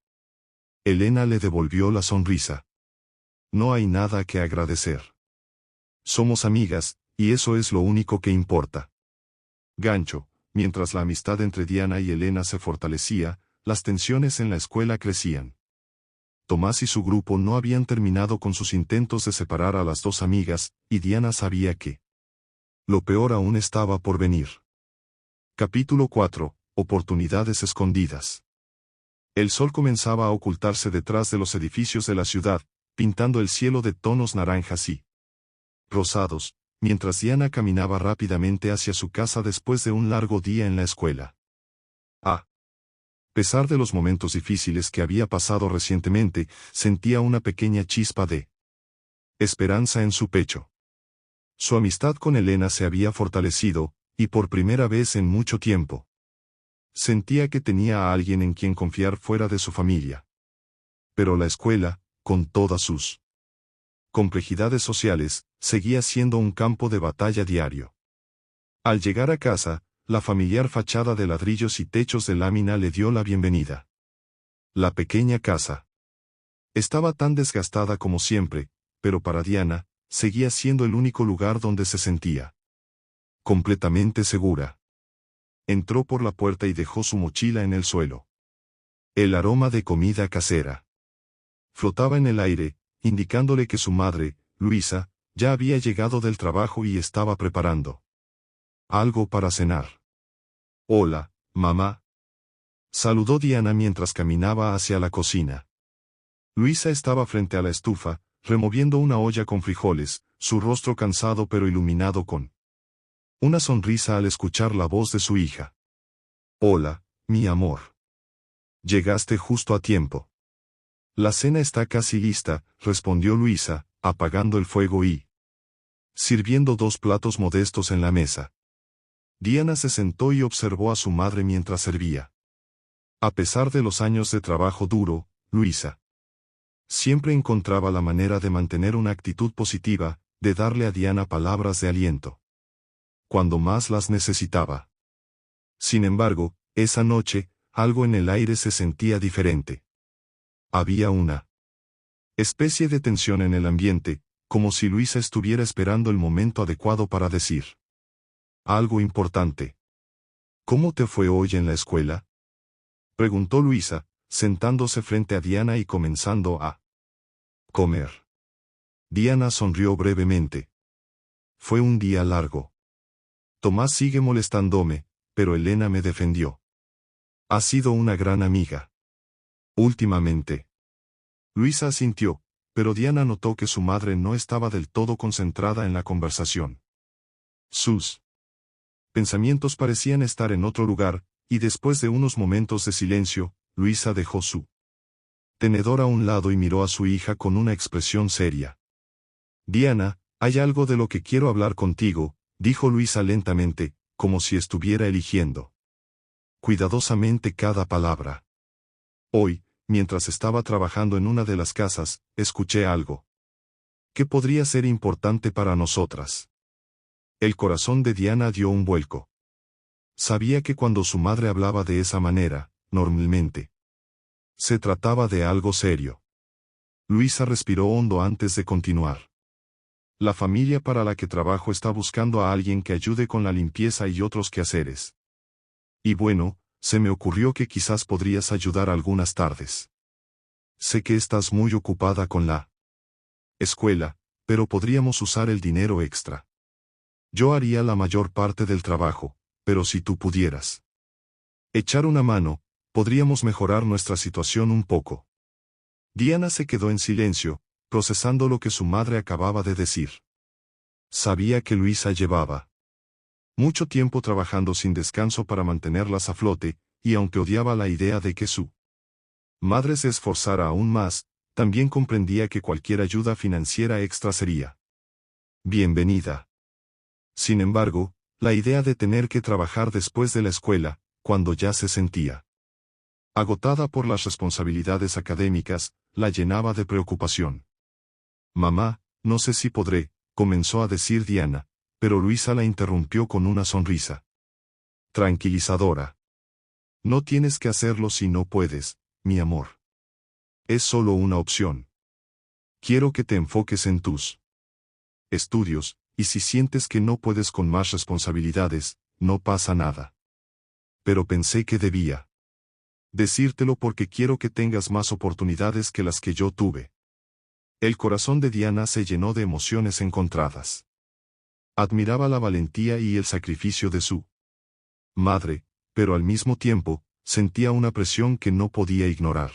Elena le devolvió la sonrisa. No hay nada que agradecer. Somos amigas, y eso es lo único que importa. Gancho. Mientras la amistad entre Diana y Elena se fortalecía, las tensiones en la escuela crecían. Tomás y su grupo no habían terminado con sus intentos de separar a las dos amigas, y Diana sabía que lo peor aún estaba por venir. Capítulo 4. Oportunidades escondidas. El sol comenzaba a ocultarse detrás de los edificios de la ciudad, pintando el cielo de tonos naranjas y rosados, mientras Diana caminaba rápidamente hacia su casa después de un largo día en la escuela. A pesar de los momentos difíciles que había pasado recientemente, sentía una pequeña chispa de esperanza en su pecho. Su amistad con Elena se había fortalecido, y por primera vez en mucho tiempo. Sentía que tenía a alguien en quien confiar fuera de su familia. Pero la escuela, con todas sus complejidades sociales, seguía siendo un campo de batalla diario. Al llegar a casa, la familiar fachada de ladrillos y techos de lámina le dio la bienvenida. La pequeña casa estaba tan desgastada como siempre, pero para Diana, seguía siendo el único lugar donde se sentía completamente segura. Entró por la puerta y dejó su mochila en el suelo. El aroma de comida casera flotaba en el aire, indicándole que su madre, Luisa, ya había llegado del trabajo y estaba preparando algo para cenar. Hola, mamá. Saludó Diana mientras caminaba hacia la cocina. Luisa estaba frente a la estufa, removiendo una olla con frijoles, su rostro cansado pero iluminado con una sonrisa al escuchar la voz de su hija. Hola, mi amor. Llegaste justo a tiempo. La cena está casi lista, respondió Luisa, apagando el fuego y sirviendo dos platos modestos en la mesa. Diana se sentó y observó a su madre mientras servía. A pesar de los años de trabajo duro, Luisa siempre encontraba la manera de mantener una actitud positiva, de darle a Diana palabras de aliento cuando más las necesitaba. Sin embargo, esa noche, algo en el aire se sentía diferente. Había una especie de tensión en el ambiente, como si Luisa estuviera esperando el momento adecuado para decir algo importante. ¿Cómo te fue hoy en la escuela?, preguntó Luisa, sentándose frente a Diana y comenzando a comer. Diana sonrió brevemente. Fue un día largo. Tomás sigue molestándome, pero Elena me defendió. Ha sido una gran amiga. Últimamente. Luisa asintió, pero Diana notó que su madre no estaba del todo concentrada en la conversación. Sus pensamientos parecían estar en otro lugar, y después de unos momentos de silencio, Luisa dejó su tenedor a un lado y miró a su hija con una expresión seria. Diana, hay algo de lo que quiero hablar contigo, dijo Luisa lentamente, como si estuviera eligiendo cuidadosamente cada palabra. Hoy, mientras estaba trabajando en una de las casas, escuché algo que podría ser importante para nosotras. El corazón de Diana dio un vuelco. Sabía que cuando su madre hablaba de esa manera, normalmente se trataba de algo serio. Luisa respiró hondo antes de continuar. La familia para la que trabajo está buscando a alguien que ayude con la limpieza y otros quehaceres. Y bueno, se me ocurrió que quizás podrías ayudar algunas tardes. Sé que estás muy ocupada con la escuela, pero podríamos usar el dinero extra. Yo haría la mayor parte del trabajo, pero si tú pudieras echar una mano, podríamos mejorar nuestra situación un poco. Diana se quedó en silencio, procesando lo que su madre acababa de decir. Sabía que Luisa llevaba mucho tiempo trabajando sin descanso para mantenerlas a flote, y aunque odiaba la idea de que su madre se esforzara aún más, también comprendía que cualquier ayuda financiera extra sería bienvenida. Sin embargo, la idea de tener que trabajar después de la escuela, cuando ya se sentía agotada por las responsabilidades académicas, la llenaba de preocupación. Mamá, no sé si podré, comenzó a decir Diana, pero Luisa la interrumpió con una sonrisa tranquilizadora. No tienes que hacerlo si no puedes, mi amor. Es solo una opción. Quiero que te enfoques en tus estudios, y si sientes que no puedes con más responsabilidades, no pasa nada. Pero pensé que debía decírtelo porque quiero que tengas más oportunidades que las que yo tuve. El corazón de Diana se llenó de emociones encontradas. Admiraba la valentía y el sacrificio de su madre, pero al mismo tiempo, sentía una presión que no podía ignorar.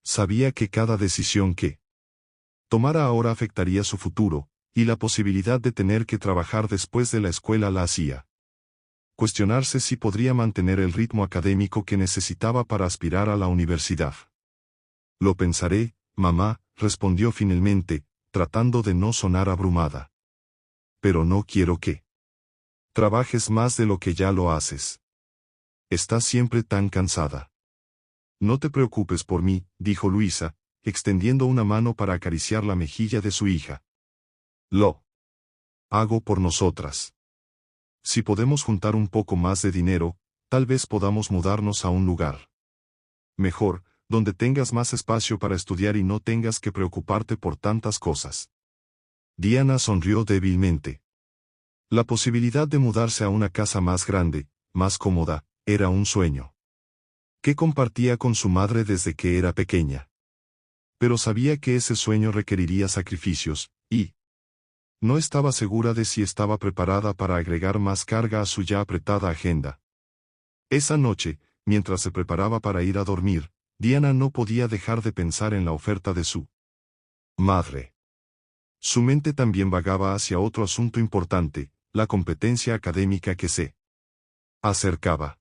Sabía que cada decisión que tomara ahora afectaría su futuro, y la posibilidad de tener que trabajar después de la escuela la hacía cuestionarse si podría mantener el ritmo académico que necesitaba para aspirar a la universidad. Lo pensaré, mamá, respondió finalmente, tratando de no sonar abrumada. Pero no quiero que trabajes más de lo que ya lo haces. Estás siempre tan cansada. No te preocupes por mí, dijo Luisa, extendiendo una mano para acariciar la mejilla de su hija. Lo hago por nosotras. Si podemos juntar un poco más de dinero, tal vez podamos mudarnos a un lugar mejor, donde tengas más espacio para estudiar y no tengas que preocuparte por tantas cosas. Diana sonrió débilmente. La posibilidad de mudarse a una casa más grande, más cómoda, era un sueño que compartía con su madre desde que era pequeña. Pero sabía que ese sueño requeriría sacrificios, y no estaba segura de si estaba preparada para agregar más carga a su ya apretada agenda. Esa noche, mientras se preparaba para ir a dormir, Diana no podía dejar de pensar en la oferta de su madre. Su mente también vagaba hacia otro asunto importante, la competencia académica que se acercaba.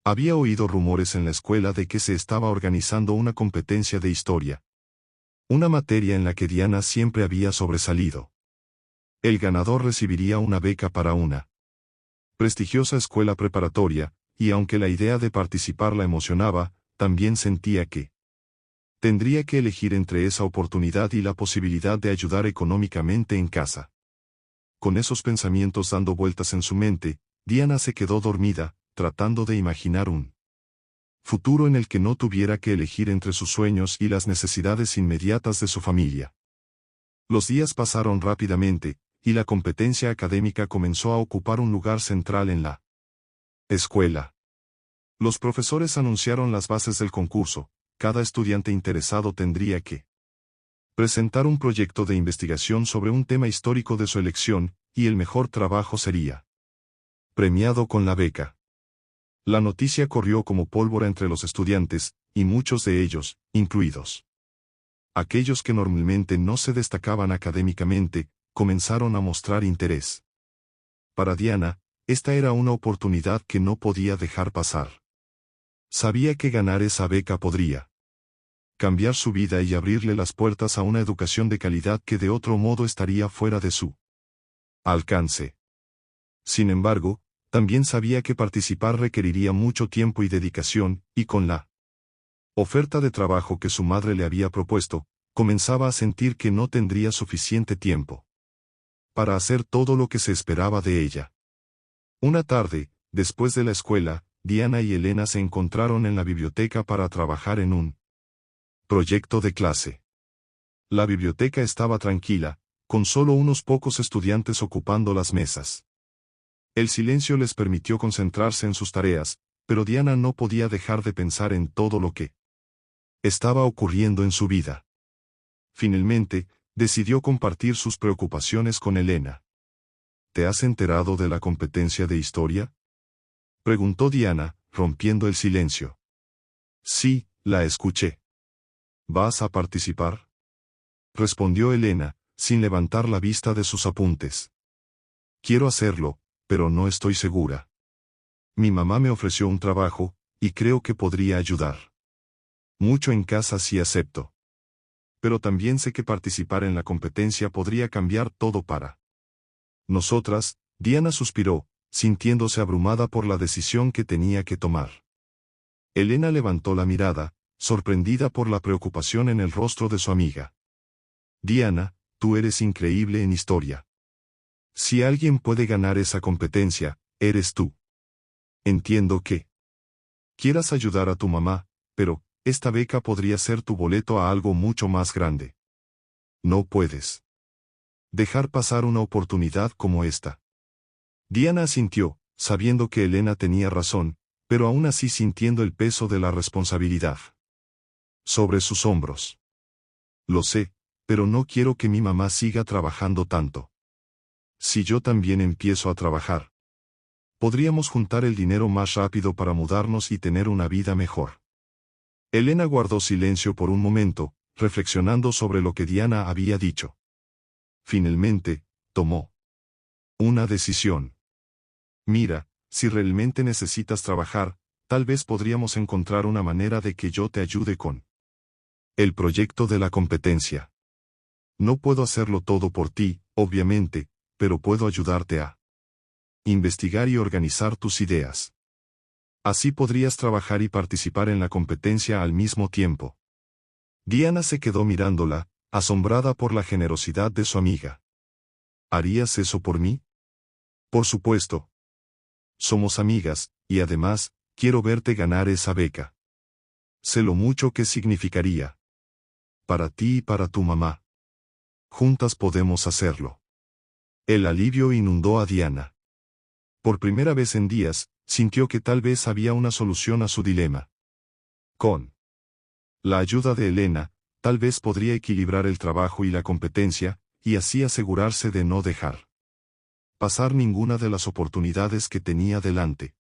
Había oído rumores en la escuela de que se estaba organizando una competencia de historia. Una materia en la que Diana siempre había sobresalido. El ganador recibiría una beca para una prestigiosa escuela preparatoria, y aunque la idea de participar la emocionaba, también sentía que tendría que elegir entre esa oportunidad y la posibilidad de ayudar económicamente en casa. Con esos pensamientos dando vueltas en su mente, Diana se quedó dormida, tratando de imaginar un futuro en el que no tuviera que elegir entre sus sueños y las necesidades inmediatas de su familia. Los días pasaron rápidamente, y la competencia académica comenzó a ocupar un lugar central en la escuela. Los profesores anunciaron las bases del concurso. Cada estudiante interesado tendría que presentar un proyecto de investigación sobre un tema histórico de su elección, y el mejor trabajo sería premiado con la beca. La noticia corrió como pólvora entre los estudiantes, y muchos de ellos, incluidos aquellos que normalmente no se destacaban académicamente, comenzaron a mostrar interés. Para Diana, esta era una oportunidad que no podía dejar pasar. Sabía que ganar esa beca podría cambiar su vida y abrirle las puertas a una educación de calidad que de otro modo estaría fuera de su alcance. Sin embargo, también sabía que participar requeriría mucho tiempo y dedicación, y con la oferta de trabajo que su madre le había propuesto, comenzaba a sentir que no tendría suficiente tiempo para hacer todo lo que se esperaba de ella. Una tarde, después de la escuela, Diana y Elena se encontraron en la biblioteca para trabajar en un proyecto de clase. La biblioteca estaba tranquila, con solo unos pocos estudiantes ocupando las mesas. El silencio les permitió concentrarse en sus tareas, pero Diana no podía dejar de pensar en todo lo que estaba ocurriendo en su vida. Finalmente, Decidió compartir sus preocupaciones con Elena. ¿Te has enterado de la competencia de historia?, preguntó Diana, rompiendo el silencio. Sí, la escuché. ¿Vas a participar?, respondió Elena, sin levantar la vista de sus apuntes. Quiero hacerlo, pero no estoy segura. Mi mamá me ofreció un trabajo, y creo que podría ayudar. Mucho en casa sí acepto. Pero también sé que participar en la competencia podría cambiar todo para nosotras. Diana suspiró, sintiéndose abrumada por la decisión que tenía que tomar. Elena levantó la mirada, sorprendida por la preocupación en el rostro de su amiga. Diana, tú eres increíble en historia. Si alguien puede ganar esa competencia, eres tú. Entiendo que quieras ayudar a tu mamá, pero esta beca podría ser tu boleto a algo mucho más grande. No puedes dejar pasar una oportunidad como esta. Diana asintió, sabiendo que Elena tenía razón, pero aún así sintiendo el peso de la responsabilidad sobre sus hombros. Lo sé, pero no quiero que mi mamá siga trabajando tanto. Si yo también empiezo a trabajar, podríamos juntar el dinero más rápido para mudarnos y tener una vida mejor. Elena guardó silencio por un momento, reflexionando sobre lo que Diana había dicho. Finalmente, tomó una decisión. Mira, si realmente necesitas trabajar, tal vez podríamos encontrar una manera de que yo te ayude con el proyecto de la competencia. No puedo hacerlo todo por ti, obviamente, pero puedo ayudarte a investigar y organizar tus ideas. Así podrías trabajar y participar en la competencia al mismo tiempo. Diana se quedó mirándola, asombrada por la generosidad de su amiga. ¿Harías eso por mí? Por supuesto. Somos amigas, y además, quiero verte ganar esa beca. Sé lo mucho que significaría para ti y para tu mamá. Juntas podemos hacerlo. El alivio inundó a Diana. Por primera vez en días, sintió que tal vez había una solución a su dilema. Con la ayuda de Elena, tal vez podría equilibrar el trabajo y la competencia, y así asegurarse de no dejar pasar ninguna de las oportunidades que tenía delante.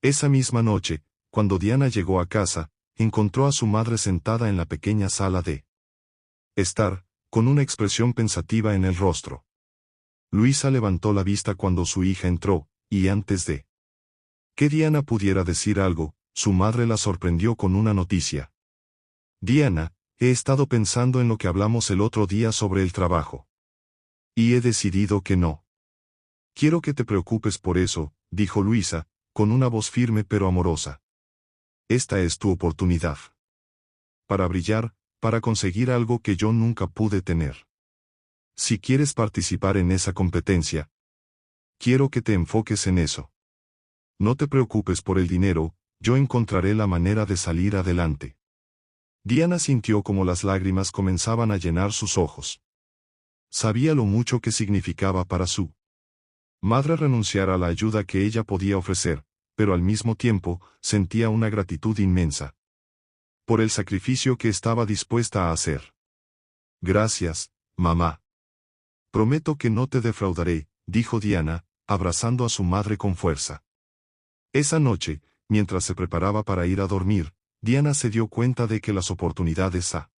Esa misma noche, cuando Diana llegó a casa, encontró a su madre sentada en la pequeña sala de estar, con una expresión pensativa en el rostro. Luisa levantó la vista cuando su hija entró, y antes de que Diana pudiera decir algo, su madre la sorprendió con una noticia. Diana, he estado pensando en lo que hablamos el otro día sobre el trabajo. Y he decidido que no quiero que te preocupes por eso, dijo Luisa, con una voz firme pero amorosa. Esta es tu oportunidad para brillar, para conseguir algo que yo nunca pude tener. Si quieres participar en esa competencia, quiero que te enfoques en eso. No te preocupes por el dinero, yo encontraré la manera de salir adelante. Diana sintió como las lágrimas comenzaban a llenar sus ojos. Sabía lo mucho que significaba para su madre renunciar a la ayuda que ella podía ofrecer, pero al mismo tiempo, sentía una gratitud inmensa por el sacrificio que estaba dispuesta a hacer. Gracias, mamá. Prometo que no te defraudaré, dijo Diana, abrazando a su madre con fuerza. Esa noche, mientras se preparaba para ir a dormir, Diana se dio cuenta de que las oportunidades a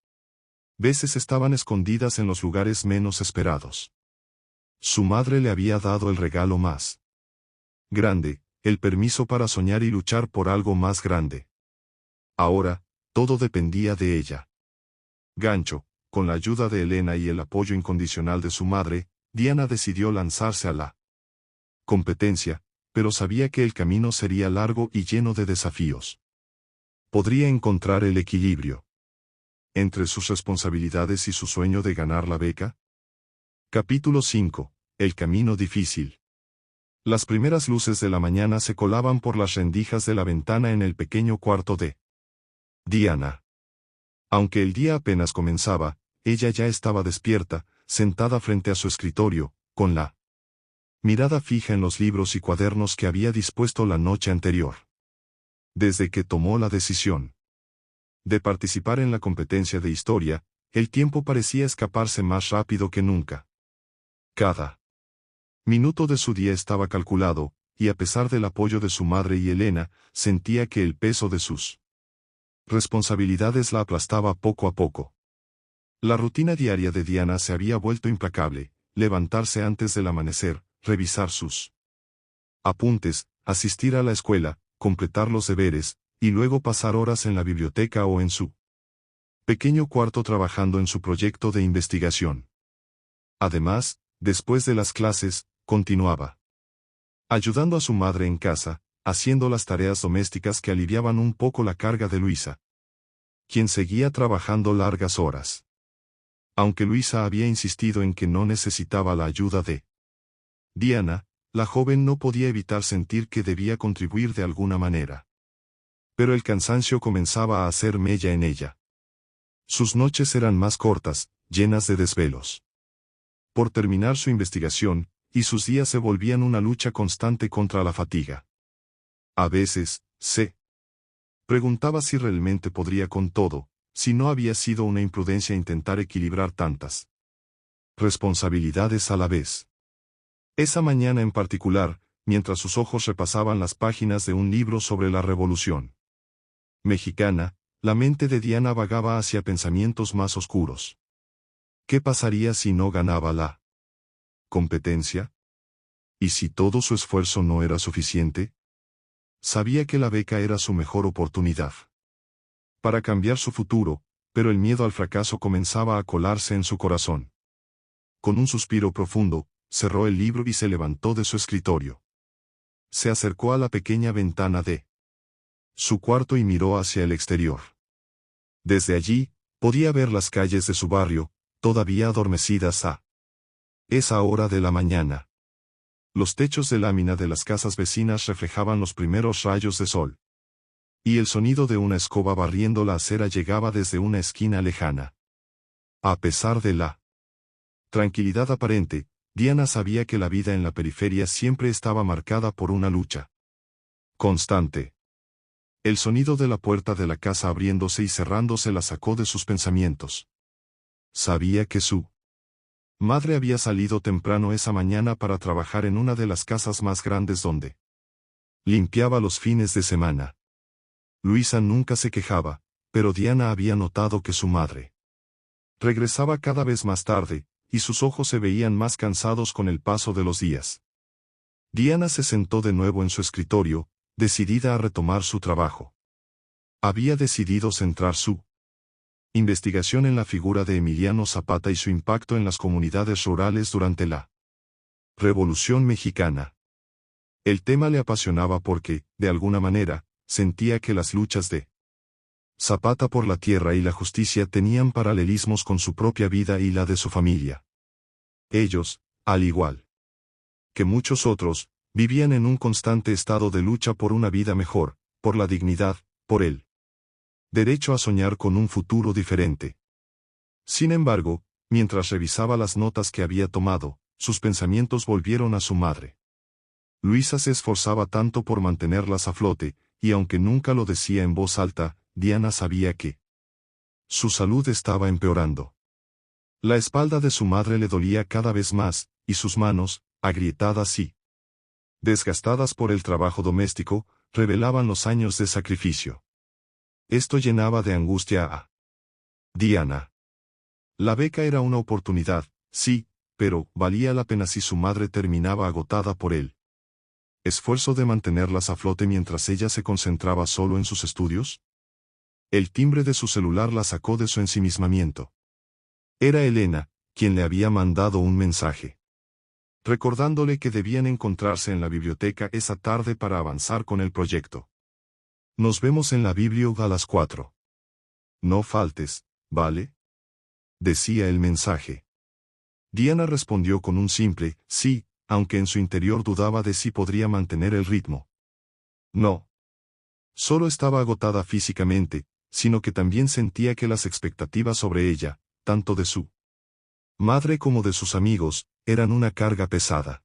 veces estaban escondidas en los lugares menos esperados. Su madre le había dado el regalo más grande, el permiso para soñar y luchar por algo más grande. Ahora, todo dependía de ella. Gancho, con la ayuda de Elena y el apoyo incondicional de su madre, Diana decidió lanzarse a la competencia, pero sabía que el camino sería largo y lleno de desafíos. Podría encontrar el equilibrio entre sus responsabilidades y su sueño de ganar la beca. Capítulo 5. El camino difícil. Las primeras luces de la mañana se colaban por las rendijas de la ventana en el pequeño cuarto de Diana. Aunque el día apenas comenzaba, ella ya estaba despierta, sentada frente a su escritorio, con la mirada fija en los libros y cuadernos que había dispuesto la noche anterior. Desde que tomó la decisión de participar en la competencia de historia, el tiempo parecía escaparse más rápido que nunca. Cada minuto de su día estaba calculado, y a pesar del apoyo de su madre y Elena, sentía que el peso de sus responsabilidades la aplastaba poco a poco. La rutina diaria de Diana se había vuelto implacable: levantarse antes del amanecer, revisar sus apuntes, asistir a la escuela, completar los deberes, y luego pasar horas en la biblioteca o en su pequeño cuarto trabajando en su proyecto de investigación. Además, después de las clases, continuaba ayudando a su madre en casa, haciendo las tareas domésticas que aliviaban un poco la carga de Luisa, quien seguía trabajando largas horas. Aunque Luisa había insistido en que no necesitaba la ayuda de Diana, la joven no podía evitar sentir que debía contribuir de alguna manera. Pero el cansancio comenzaba a hacer mella en ella. Sus noches eran más cortas, llenas de desvelos por terminar su investigación, y sus días se volvían una lucha constante contra la fatiga. A veces, se preguntaba si realmente podría con todo, si no había sido una imprudencia intentar equilibrar tantas responsabilidades a la vez. Esa mañana en particular, mientras sus ojos repasaban las páginas de un libro sobre la Revolución Mexicana, la mente de Diana vagaba hacia pensamientos más oscuros. ¿Qué pasaría si no ganaba la competencia? ¿Y si todo su esfuerzo no era suficiente? Sabía que la beca era su mejor oportunidad para cambiar su futuro, pero el miedo al fracaso comenzaba a colarse en su corazón. Con un suspiro profundo, cerró el libro y se levantó de su escritorio. Se acercó a la pequeña ventana de su cuarto y miró hacia el exterior. Desde allí, podía ver las calles de su barrio, todavía adormecidas a esa hora de la mañana. Los techos de lámina de las casas vecinas reflejaban los primeros rayos de sol. Y el sonido de una escoba barriendo la acera llegaba desde una esquina lejana. A pesar de la tranquilidad aparente, Diana sabía que la vida en la periferia siempre estaba marcada por una lucha constante. El sonido de la puerta de la casa abriéndose y cerrándose la sacó de sus pensamientos. Sabía que su madre había salido temprano esa mañana para trabajar en una de las casas más grandes donde limpiaba los fines de semana. Luisa nunca se quejaba, pero Diana había notado que su madre regresaba cada vez más tarde, y sus ojos se veían más cansados con el paso de los días. Diana se sentó de nuevo en su escritorio, decidida a retomar su trabajo. Había decidido centrar su investigación en la figura de Emiliano Zapata y su impacto en las comunidades rurales durante la Revolución Mexicana. El tema le apasionaba porque, de alguna manera, sentía que las luchas de Zapata por la tierra y la justicia tenían paralelismos con su propia vida y la de su familia. Ellos, al igual que muchos otros, vivían en un constante estado de lucha por una vida mejor, por la dignidad, por el derecho a soñar con un futuro diferente. Sin embargo, mientras revisaba las notas que había tomado, sus pensamientos volvieron a su madre. Luisa se esforzaba tanto por mantenerlas a flote, y aunque nunca lo decía en voz alta, Diana sabía que su salud estaba empeorando. La espalda de su madre le dolía cada vez más, y sus manos, agrietadas y desgastadas por el trabajo doméstico, revelaban los años de sacrificio. Esto llenaba de angustia a Diana. La beca era una oportunidad, sí, pero ¿valía la pena si su madre terminaba agotada por él? ¿Esfuerzo de mantenerlas a flote mientras ella se concentraba solo en sus estudios? El timbre de su celular la sacó de su ensimismamiento. Era Elena, quien le había mandado un mensaje, recordándole que debían encontrarse en la biblioteca esa tarde para avanzar con el proyecto. Nos vemos en la biblio a las 4. No faltes, ¿vale? Decía el mensaje. Diana respondió con un simple sí, aunque en su interior dudaba de si podría mantener el ritmo. No. Solo estaba agotada físicamente, sino que también sentía que las expectativas sobre ella, tanto de su madre como de sus amigos, eran una carga pesada.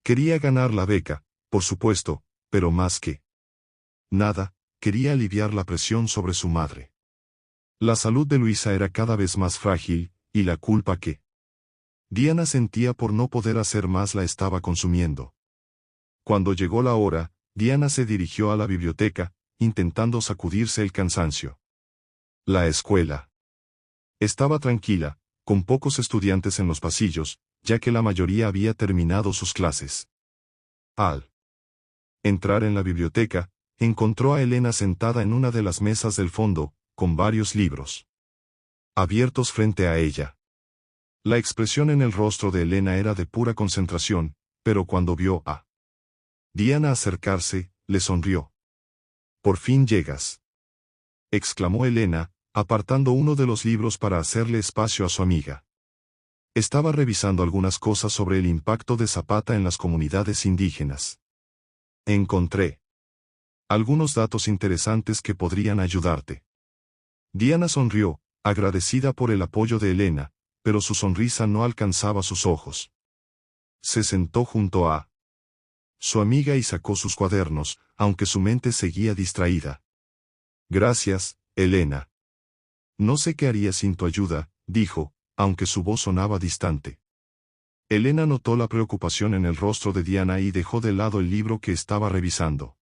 Quería ganar la beca, por supuesto, pero más que nada, quería aliviar la presión sobre su madre. La salud de Luisa era cada vez más frágil, y la culpa que Diana sentía por no poder hacer más la estaba consumiendo. Cuando llegó la hora, Diana se dirigió a la biblioteca, intentando sacudirse el cansancio. La escuela estaba tranquila, con pocos estudiantes en los pasillos, ya que la mayoría había terminado sus clases. Al entrar en la biblioteca, encontró a Elena sentada en una de las mesas del fondo, con varios libros abiertos frente a ella. La expresión en el rostro de Elena era de pura concentración, pero cuando vio a Diana acercarse, le sonrió. «Por fin llegas», exclamó Elena, apartando uno de los libros para hacerle espacio a su amiga. Estaba revisando algunas cosas sobre el impacto de Zapata en las comunidades indígenas. Encontré algunos datos interesantes que podrían ayudarte. Diana sonrió, agradecida por el apoyo de Elena, pero su sonrisa no alcanzaba sus ojos. Se sentó junto a su amiga y sacó sus cuadernos, aunque su mente seguía distraída. «Gracias, Elena. No sé qué haría sin tu ayuda», dijo, aunque su voz sonaba distante. Elena notó la preocupación en el rostro de Diana y dejó de lado el libro que estaba revisando.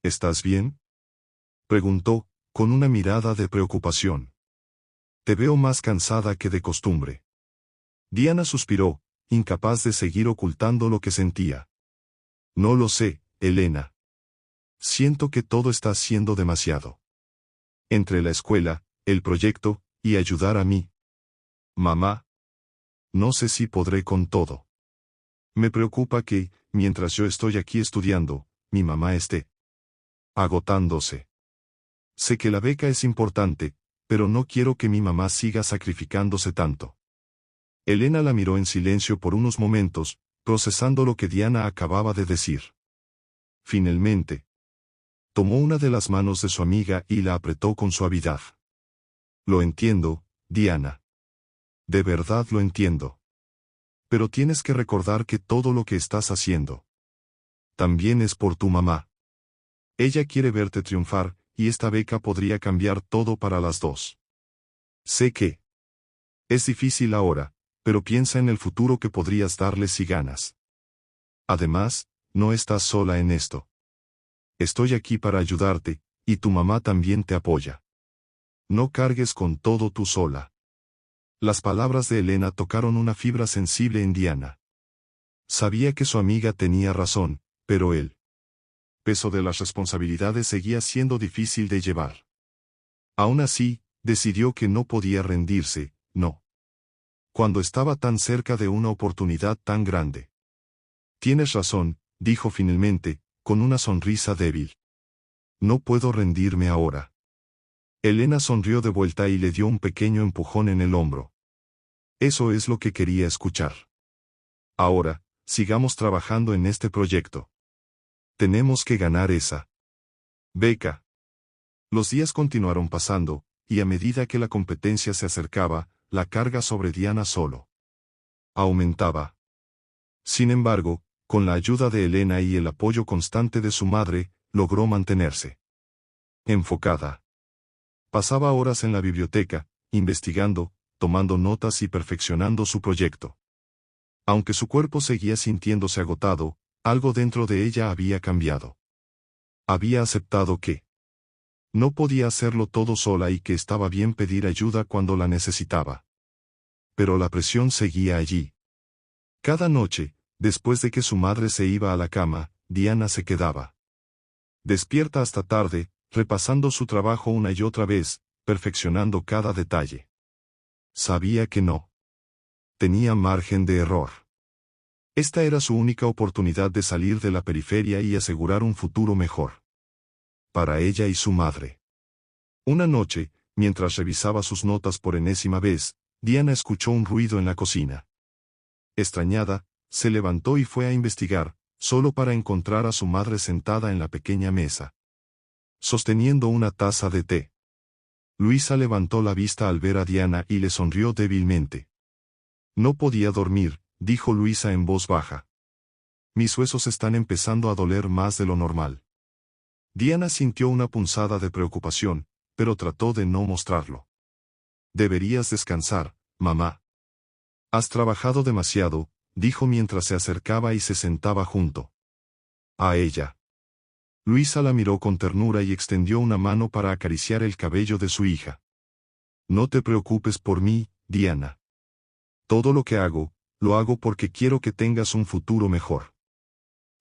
«¿Estás bien?», preguntó, con una mirada de preocupación. «Te veo más cansada que de costumbre». Diana suspiró, incapaz de seguir ocultando lo que sentía. «No lo sé, Elena. Siento que todo está siendo demasiado. Entre la escuela, el proyecto, y ayudar a mi mamá. No sé si podré con todo. Me preocupa que, mientras yo estoy aquí estudiando, mi mamá esté agotándose. Sé que la beca es importante, pero no quiero que mi mamá siga sacrificándose tanto». Elena la miró en silencio por unos momentos, procesando lo que Diana acababa de decir. Finalmente, tomó una de las manos de su amiga y la apretó con suavidad. «Lo entiendo, Diana. De verdad lo entiendo. Pero tienes que recordar que todo lo que estás haciendo también es por tu mamá. Ella quiere verte triunfar, y esta beca podría cambiar todo para las dos. Sé que es difícil ahora, pero piensa en el futuro que podrías darles si ganas. Además, no estás sola en esto. Estoy aquí para ayudarte, y tu mamá también te apoya. No cargues con todo tú sola». Las palabras de Elena tocaron una fibra sensible en Diana. Sabía que su amiga tenía razón, pero el peso de las responsabilidades seguía siendo difícil de llevar. Aún así, decidió que no podía rendirse, no. Cuando estaba tan cerca de una oportunidad tan grande. «Tienes razón», dijo finalmente, con una sonrisa débil. «No puedo rendirme ahora». Elena sonrió de vuelta y le dio un pequeño empujón en el hombro. Eso es lo que quería escuchar. «Ahora, sigamos trabajando en este proyecto. Tenemos que ganar esa beca». Los días continuaron pasando, y a medida que la competencia se acercaba, la carga sobre Diana solo aumentaba. Sin embargo, con la ayuda de Elena y el apoyo constante de su madre, logró mantenerse enfocada. Pasaba horas en la biblioteca, investigando, tomando notas y perfeccionando su proyecto. Aunque su cuerpo seguía sintiéndose agotado, algo dentro de ella había cambiado. Había aceptado que no podía hacerlo todo sola y que estaba bien pedir ayuda cuando la necesitaba. Pero la presión seguía allí. Cada noche, después de que su madre se iba a la cama, Diana se quedaba despierta hasta tarde, repasando su trabajo una y otra vez, perfeccionando cada detalle. Sabía que no tenía margen de error. Esta era su única oportunidad de salir de la periferia y asegurar un futuro mejor para ella y su madre. Una noche, mientras revisaba sus notas por enésima vez, Diana escuchó un ruido en la cocina. Extrañada, se levantó y fue a investigar, solo para encontrar a su madre sentada en la pequeña mesa, sosteniendo una taza de té. Luisa levantó la vista al ver a Diana y le sonrió débilmente. «No podía dormir», dijo Luisa en voz baja. «Mis huesos están empezando a doler más de lo normal». Diana sintió una punzada de preocupación, pero trató de no mostrarlo. Deberías descansar, mamá. Has trabajado demasiado, dijo mientras se acercaba y se sentaba junto a ella. Luisa la miró con ternura y extendió una mano para acariciar el cabello de su hija. No te preocupes por mí, Diana. Todo lo que hago, lo hago porque quiero que tengas un futuro mejor.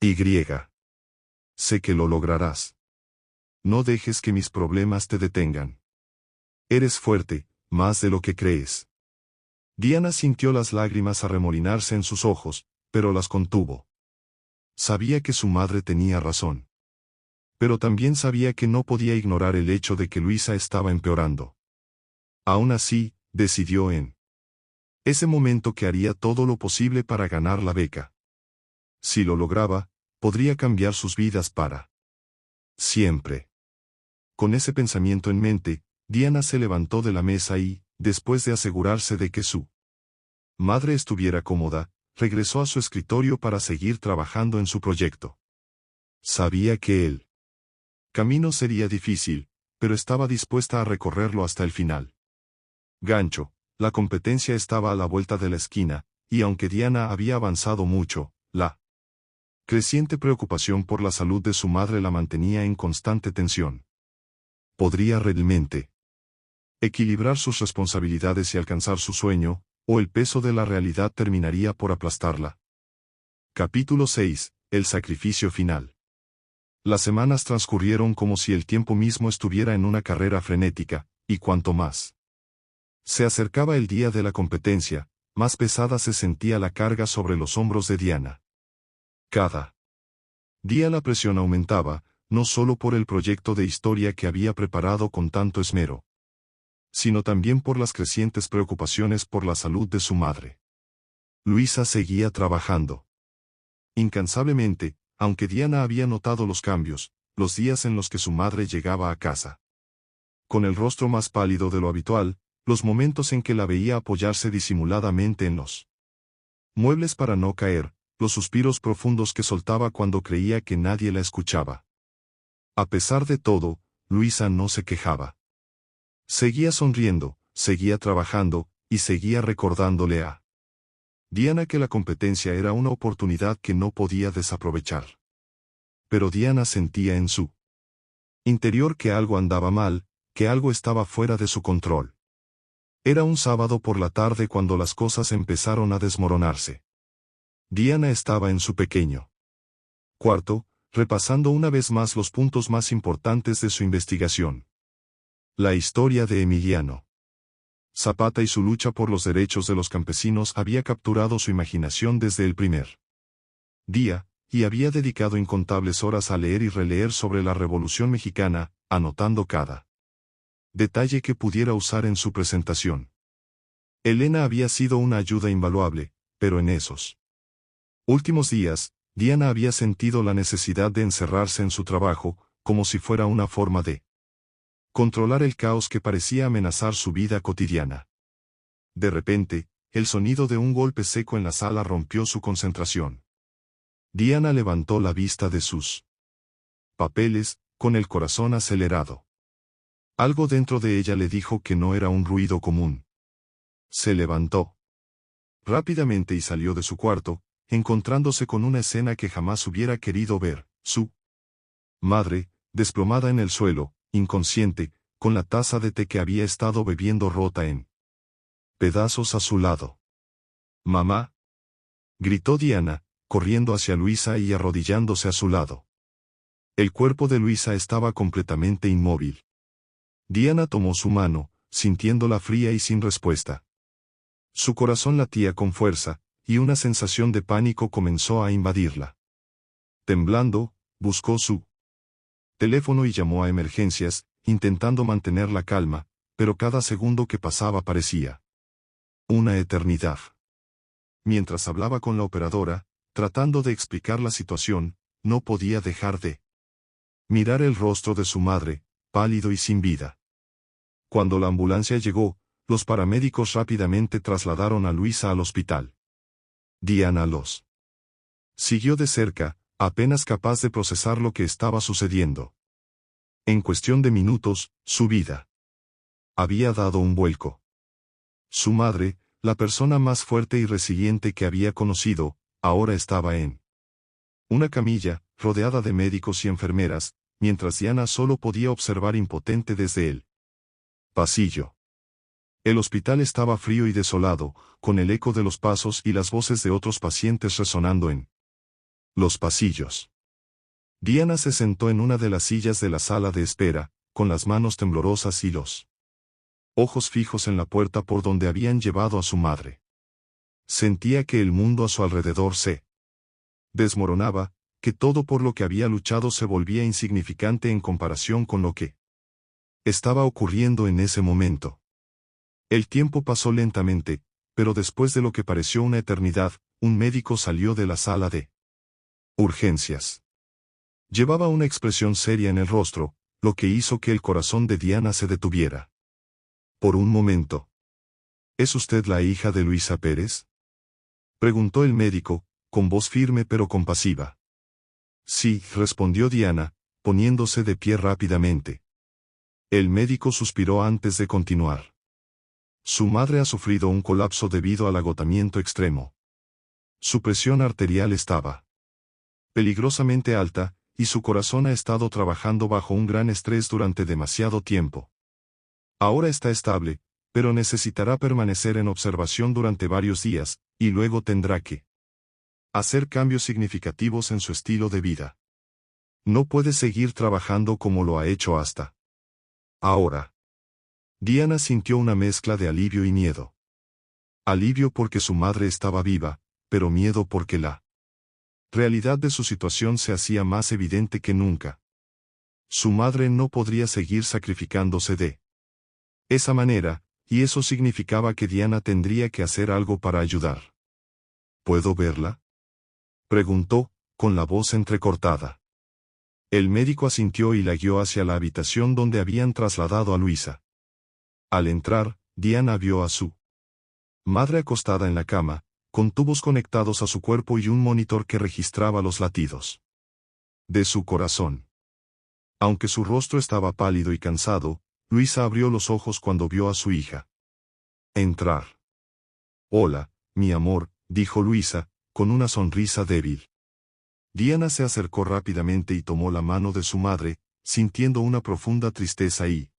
Y. Sé que lo lograrás. No dejes que mis problemas te detengan. Eres fuerte, más de lo que crees. Diana sintió las lágrimas arremolinarse en sus ojos, pero las contuvo. Sabía que su madre tenía razón. Pero también sabía que no podía ignorar el hecho de que Luisa estaba empeorando. Aún así, decidió en ese momento que haría todo lo posible para ganar la beca. Si lo lograba, podría cambiar sus vidas para siempre. Con ese pensamiento en mente, Diana se levantó de la mesa y, después de asegurarse de que su madre estuviera cómoda, regresó a su escritorio para seguir trabajando en su proyecto. Sabía que el camino sería difícil, pero estaba dispuesta a recorrerlo hasta el final. Gancho, la competencia estaba a la vuelta de la esquina, y aunque Diana había avanzado mucho, la creciente preocupación por la salud de su madre la mantenía en constante tensión. ¿Podría realmente equilibrar sus responsabilidades y alcanzar su sueño, o el peso de la realidad terminaría por aplastarla? Capítulo 6. El sacrificio final. Las semanas transcurrieron como si el tiempo mismo estuviera en una carrera frenética, y cuanto más se acercaba el día de la competencia, más pesada se sentía la carga sobre los hombros de Diana. Cada día la presión aumentaba, no solo por el proyecto de historia que había preparado con tanto esmero, sino también por las crecientes preocupaciones por la salud de su madre. Luisa seguía trabajando incansablemente, aunque Diana había notado los cambios, los días en los que su madre llegaba a casa con el rostro más pálido de lo habitual, los momentos en que la veía apoyarse disimuladamente en los muebles para no caer, los suspiros profundos que soltaba cuando creía que nadie la escuchaba. A pesar de todo, Luisa no se quejaba. Seguía sonriendo, seguía trabajando, y seguía recordándole a Diana que la competencia era una oportunidad que no podía desaprovechar. Pero Diana sentía en su interior que algo andaba mal, que algo estaba fuera de su control. Era un sábado por la tarde cuando las cosas empezaron a desmoronarse. Diana estaba en su pequeño cuarto, repasando una vez más los puntos más importantes de su investigación. La historia de Emiliano Zapata y su lucha por los derechos de los campesinos había capturado su imaginación desde el primer día, y había dedicado incontables horas a leer y releer sobre la Revolución Mexicana, anotando cada detalle que pudiera usar en su presentación. Elena había sido una ayuda invaluable, pero en esos últimos días, Diana había sentido la necesidad de encerrarse en su trabajo, como si fuera una forma de controlar el caos que parecía amenazar su vida cotidiana. De repente, el sonido de un golpe seco en la sala rompió su concentración. Diana levantó la vista de sus papeles, con el corazón acelerado. Algo dentro de ella le dijo que no era un ruido común. Se levantó rápidamente y salió de su cuarto, encontrándose con una escena que jamás hubiera querido ver: su madre, desplomada en el suelo, inconsciente, con la taza de té que había estado bebiendo rota en pedazos a su lado. «¡Mamá!», gritó Diana, corriendo hacia Luisa y arrodillándose a su lado. El cuerpo de Luisa estaba completamente inmóvil. Diana tomó su mano, sintiéndola fría y sin respuesta. Su corazón latía con fuerza, y una sensación de pánico comenzó a invadirla. Temblando, buscó su teléfono y llamó a emergencias, intentando mantener la calma, pero cada segundo que pasaba parecía una eternidad. Mientras hablaba con la operadora, tratando de explicar la situación, no podía dejar de mirar el rostro de su madre, pálido y sin vida. Cuando la ambulancia llegó, los paramédicos rápidamente trasladaron a Luisa al hospital. Diana los siguió de cerca, apenas capaz de procesar lo que estaba sucediendo. En cuestión de minutos, su vida había dado un vuelco. Su madre, la persona más fuerte y resiliente que había conocido, ahora estaba en una camilla, rodeada de médicos y enfermeras, mientras Diana solo podía observar impotente desde el pasillo. El hospital estaba frío y desolado, con el eco de los pasos y las voces de otros pacientes resonando en los pasillos. Diana se sentó en una de las sillas de la sala de espera, con las manos temblorosas y los ojos fijos en la puerta por donde habían llevado a su madre. Sentía que el mundo a su alrededor se desmoronaba, que todo por lo que había luchado se volvía insignificante en comparación con lo que estaba ocurriendo en ese momento. El tiempo pasó lentamente, pero después de lo que pareció una eternidad, un médico salió de la sala de urgencias. Llevaba una expresión seria en el rostro, lo que hizo que el corazón de Diana se detuviera. Por un momento. ¿Es usted la hija de Luisa Pérez?, preguntó el médico, con voz firme pero compasiva. Sí, respondió Diana, poniéndose de pie rápidamente. El médico suspiró antes de continuar. Su madre ha sufrido un colapso debido al agotamiento extremo. Su presión arterial estaba peligrosamente alta, y su corazón ha estado trabajando bajo un gran estrés durante demasiado tiempo. Ahora está estable, pero necesitará permanecer en observación durante varios días, y luego tendrá que hacer cambios significativos en su estilo de vida. No puede seguir trabajando como lo ha hecho hasta ahora. Diana sintió una mezcla de alivio y miedo. Alivio porque su madre estaba viva, pero miedo porque la realidad de su situación se hacía más evidente que nunca. Su madre no podría seguir sacrificándose de esa manera, y eso significaba que Diana tendría que hacer algo para ayudar. ¿Puedo verla?, preguntó, con la voz entrecortada. El médico asintió y la guió hacia la habitación donde habían trasladado a Luisa. Al entrar, Diana vio a su madre acostada en la cama, con tubos conectados a su cuerpo y un monitor que registraba los latidos de su corazón. Aunque su rostro estaba pálido y cansado, Luisa abrió los ojos cuando vio a su hija entrar. Hola, mi amor, dijo Luisa, con una sonrisa débil. Diana se acercó rápidamente y tomó la mano de su madre, sintiendo una profunda tristeza y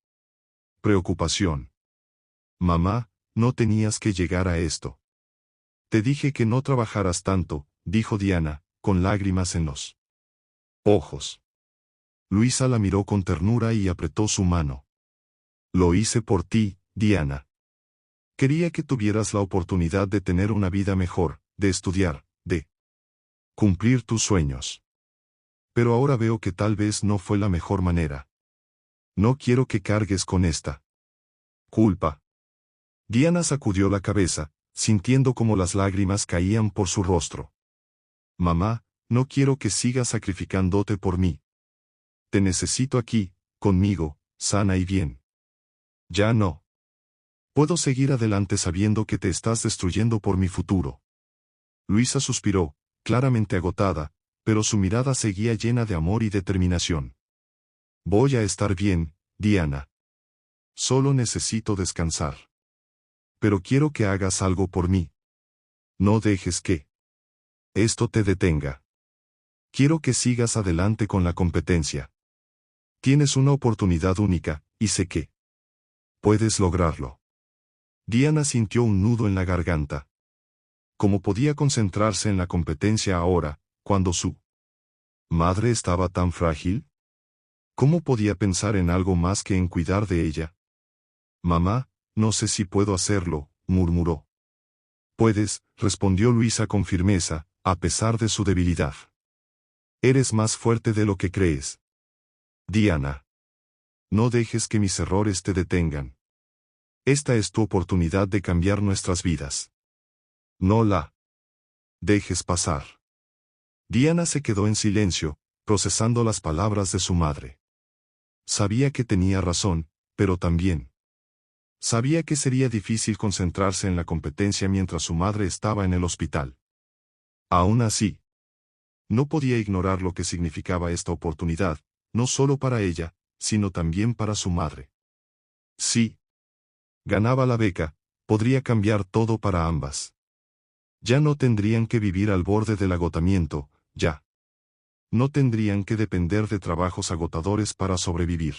preocupación. Mamá, no tenías que llegar a esto. Te dije que no trabajaras tanto, dijo Diana, con lágrimas en los ojos. Luisa la miró con ternura y apretó su mano. Lo hice por ti, Diana. Quería que tuvieras la oportunidad de tener una vida mejor, de estudiar, de cumplir tus sueños. Pero ahora veo que tal vez no fue la mejor manera. No quiero que cargues con esta culpa. Diana sacudió la cabeza, sintiendo como las lágrimas caían por su rostro. Mamá, no quiero que sigas sacrificándote por mí. Te necesito aquí, conmigo, sana y bien. Ya no puedo seguir adelante sabiendo que te estás destruyendo por mi futuro. Luisa suspiró, claramente agotada, pero su mirada seguía llena de amor y determinación. Voy a estar bien, Diana. Solo necesito descansar. Pero quiero que hagas algo por mí. No dejes que esto te detenga. Quiero que sigas adelante con la competencia. Tienes una oportunidad única, y sé que puedes lograrlo. Diana sintió un nudo en la garganta. ¿Cómo podía concentrarse en la competencia ahora, cuando su madre estaba tan frágil? ¿Cómo podía pensar en algo más que en cuidar de ella? Mamá, no sé si puedo hacerlo, murmuró. Puedes, respondió Luisa con firmeza, a pesar de su debilidad. Eres más fuerte de lo que crees. Diana. No dejes que mis errores te detengan. Esta es tu oportunidad de cambiar nuestras vidas. No la dejes pasar. Diana se quedó en silencio, procesando las palabras de su madre. Sabía que tenía razón, pero también sabía que sería difícil concentrarse en la competencia mientras su madre estaba en el hospital. Aún así, no podía ignorar lo que significaba esta oportunidad, no solo para ella, sino también para su madre. Sí. Ganaba la beca, podría cambiar todo para ambas. Ya no tendrían que vivir al borde del agotamiento, ya. No tendrían que depender de trabajos agotadores para sobrevivir.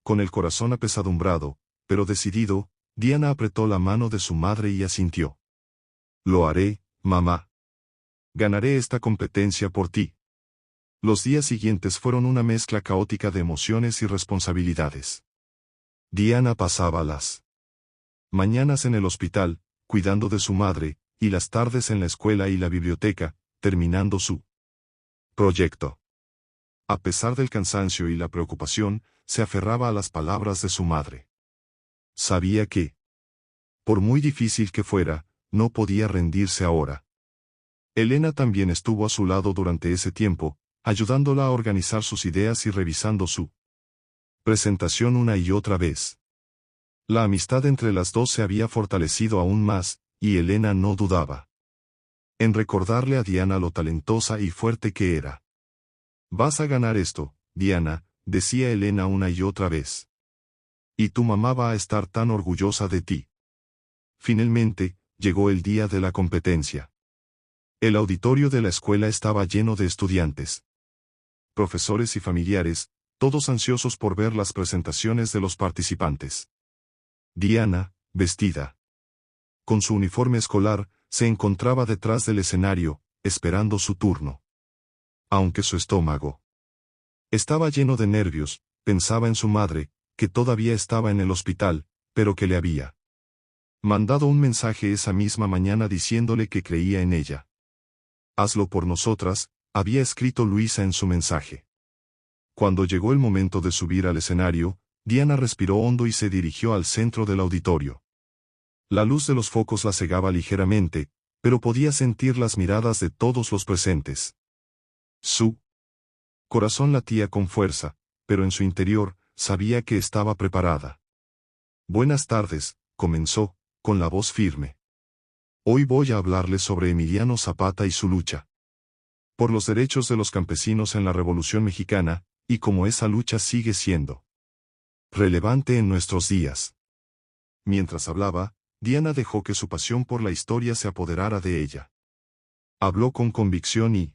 Con el corazón apesadumbrado, pero decidido, Diana apretó la mano de su madre y asintió. Lo haré, mamá. Ganaré esta competencia por ti. Los días siguientes fueron una mezcla caótica de emociones y responsabilidades. Diana pasaba las mañanas en el hospital, cuidando de su madre, y las tardes en la escuela y la biblioteca, terminando su proyecto. A pesar del cansancio y la preocupación, se aferraba a las palabras de su madre. Sabía que, por muy difícil que fuera, no podía rendirse ahora. Elena también estuvo a su lado durante ese tiempo, ayudándola a organizar sus ideas y revisando su presentación una y otra vez. La amistad entre las dos se había fortalecido aún más, y Elena no dudaba en recordarle a Diana lo talentosa y fuerte que era. Vas a ganar esto, Diana, decía Elena una y otra vez. Y tu mamá va a estar tan orgullosa de ti. Finalmente, llegó el día de la competencia. El auditorio de la escuela estaba lleno de estudiantes, profesores y familiares, todos ansiosos por ver las presentaciones de los participantes. Diana, vestida con su uniforme escolar, se encontraba detrás del escenario, esperando su turno. Aunque su estómago estaba lleno de nervios, pensaba en su madre, que todavía estaba en el hospital, pero que le había mandado un mensaje esa misma mañana diciéndole que creía en ella. Hazlo por nosotras, había escrito Luisa en su mensaje. Cuando llegó el momento de subir al escenario, Diana respiró hondo y se dirigió al centro del auditorio. La luz de los focos la cegaba ligeramente, pero podía sentir las miradas de todos los presentes. Su corazón latía con fuerza, pero en su interior, sabía que estaba preparada. Buenas tardes, comenzó, con la voz firme. Hoy voy a hablarles sobre Emiliano Zapata y su lucha por los derechos de los campesinos en la Revolución Mexicana, y cómo esa lucha sigue siendo relevante en nuestros días. Mientras hablaba, Diana dejó que su pasión por la historia se apoderara de ella. Habló con convicción y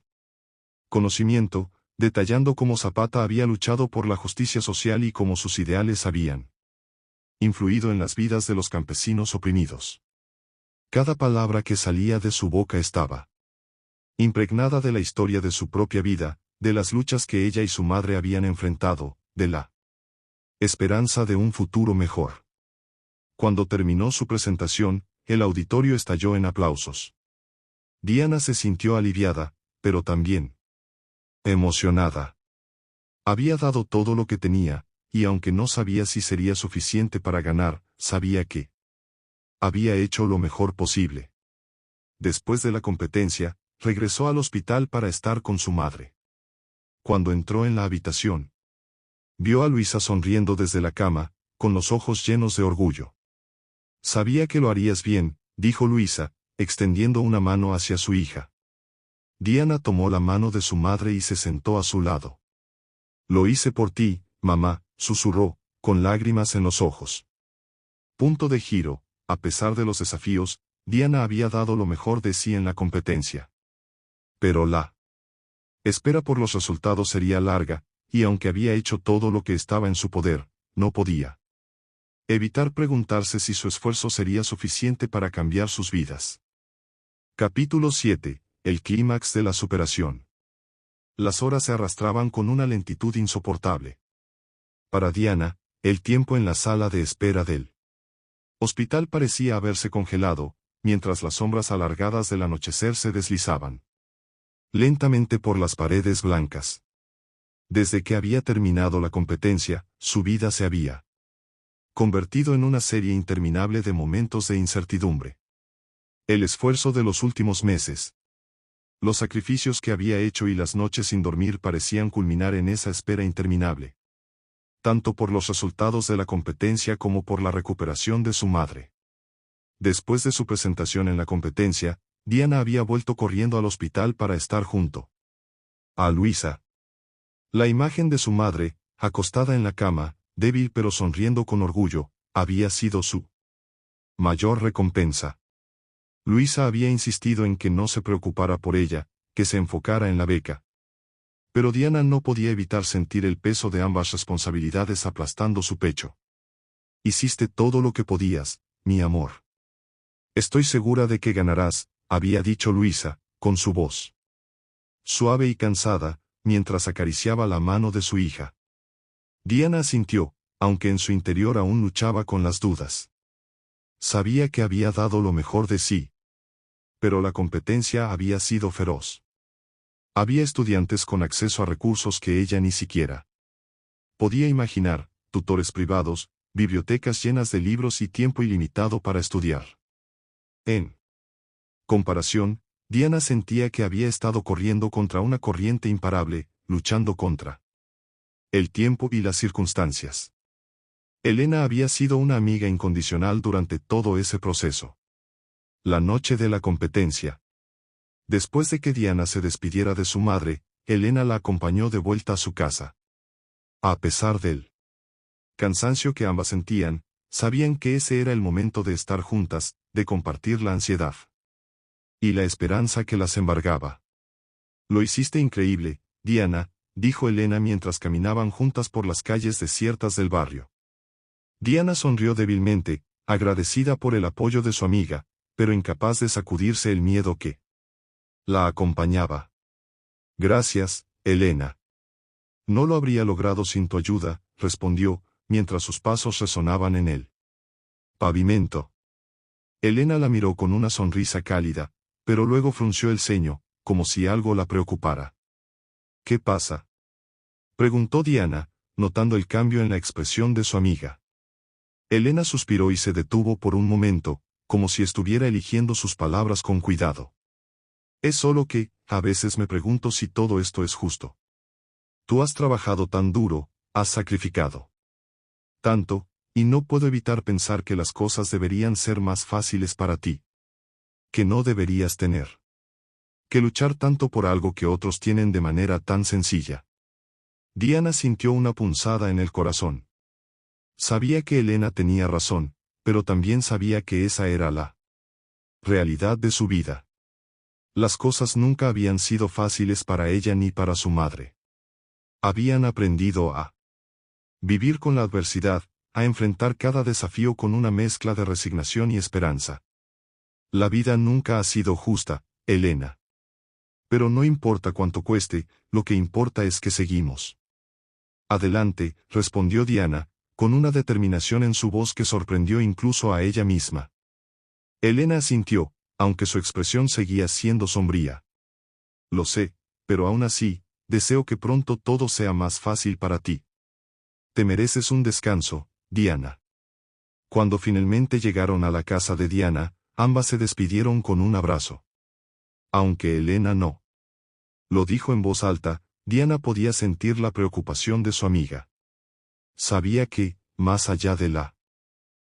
conocimiento, detallando cómo Zapata había luchado por la justicia social y cómo sus ideales habían influido en las vidas de los campesinos oprimidos. Cada palabra que salía de su boca estaba impregnada de la historia de su propia vida, de las luchas que ella y su madre habían enfrentado, de la esperanza de un futuro mejor. Cuando terminó su presentación, el auditorio estalló en aplausos. Diana se sintió aliviada, pero también emocionada. Había dado todo lo que tenía, y aunque no sabía si sería suficiente para ganar, sabía que había hecho lo mejor posible. Después de la competencia, regresó al hospital para estar con su madre. Cuando entró en la habitación, vio a Luisa sonriendo desde la cama, con los ojos llenos de orgullo. Sabía que lo harías bien, dijo Luisa, extendiendo una mano hacia su hija. Diana tomó la mano de su madre y se sentó a su lado. Lo hice por ti, mamá, susurró, con lágrimas en los ojos. Punto de giro, a pesar de los desafíos, Diana había dado lo mejor de sí en la competencia. Pero la espera por los resultados sería larga, y aunque había hecho todo lo que estaba en su poder, no podía evitar preguntarse si su esfuerzo sería suficiente para cambiar sus vidas. Capítulo 7. El clímax de la superación. Las horas se arrastraban con una lentitud insoportable. Para Diana, el tiempo en la sala de espera del hospital parecía haberse congelado, mientras las sombras alargadas del anochecer se deslizaban lentamente por las paredes blancas. Desde que había terminado la competencia, su vida se había convertido en una serie interminable de momentos de incertidumbre. El esfuerzo de los últimos meses, los sacrificios que había hecho y las noches sin dormir parecían culminar en esa espera interminable, tanto por los resultados de la competencia como por la recuperación de su madre. Después de su presentación en la competencia, Diana había vuelto corriendo al hospital para estar junto a Luisa. La imagen de su madre, acostada en la cama, débil pero sonriendo con orgullo, había sido su mayor recompensa. Luisa había insistido en que no se preocupara por ella, que se enfocara en la beca. Pero Diana no podía evitar sentir el peso de ambas responsabilidades aplastando su pecho. Hiciste todo lo que podías, mi amor. Estoy segura de que ganarás, había dicho Luisa, con su voz suave y cansada, mientras acariciaba la mano de su hija. Diana asintió, aunque en su interior aún luchaba con las dudas. Sabía que había dado lo mejor de sí. Pero la competencia había sido feroz. Había estudiantes con acceso a recursos que ella ni siquiera podía imaginar, tutores privados, bibliotecas llenas de libros y tiempo ilimitado para estudiar. En comparación, Diana sentía que había estado corriendo contra una corriente imparable, luchando contra el tiempo y las circunstancias. Elena había sido una amiga incondicional durante todo ese proceso. La noche de la competencia. Después de que Diana se despidiera de su madre, Elena la acompañó de vuelta a su casa. A pesar del cansancio que ambas sentían, sabían que ese era el momento de estar juntas, de compartir la ansiedad y la esperanza que las embargaba. Lo hiciste increíble, Diana, dijo Elena mientras caminaban juntas por las calles desiertas del barrio. Diana sonrió débilmente, agradecida por el apoyo de su amiga, pero incapaz de sacudirse el miedo que la acompañaba. Gracias, Elena. No lo habría logrado sin tu ayuda, respondió, mientras sus pasos resonaban en el pavimento. Elena la miró con una sonrisa cálida, pero luego frunció el ceño, como si algo la preocupara. ¿Qué pasa?, preguntó Diana, notando el cambio en la expresión de su amiga. Elena suspiró y se detuvo por un momento, como si estuviera eligiendo sus palabras con cuidado. Es solo que, a veces me pregunto si todo esto es justo. Tú has trabajado tan duro, has sacrificado tanto, y no puedo evitar pensar que las cosas deberían ser más fáciles para ti. Que no deberías tener que luchar tanto por algo que otros tienen de manera tan sencilla. Diana sintió una punzada en el corazón. Sabía que Elena tenía razón, pero también sabía que esa era la realidad de su vida. Las cosas nunca habían sido fáciles para ella ni para su madre. Habían aprendido a vivir con la adversidad, a enfrentar cada desafío con una mezcla de resignación y esperanza. La vida nunca ha sido justa, Elena. Pero no importa cuánto cueste, lo que importa es que seguimos. Adelante, respondió Diana, con una determinación en su voz que sorprendió incluso a ella misma. Elena asintió, aunque su expresión seguía siendo sombría. Lo sé, pero aún así, deseo que pronto todo sea más fácil para ti. Te mereces un descanso, Diana. Cuando finalmente llegaron a la casa de Diana, ambas se despidieron con un abrazo. Aunque Elena no lo dijo en voz alta, Diana podía sentir la preocupación de su amiga. Sabía que, más allá de la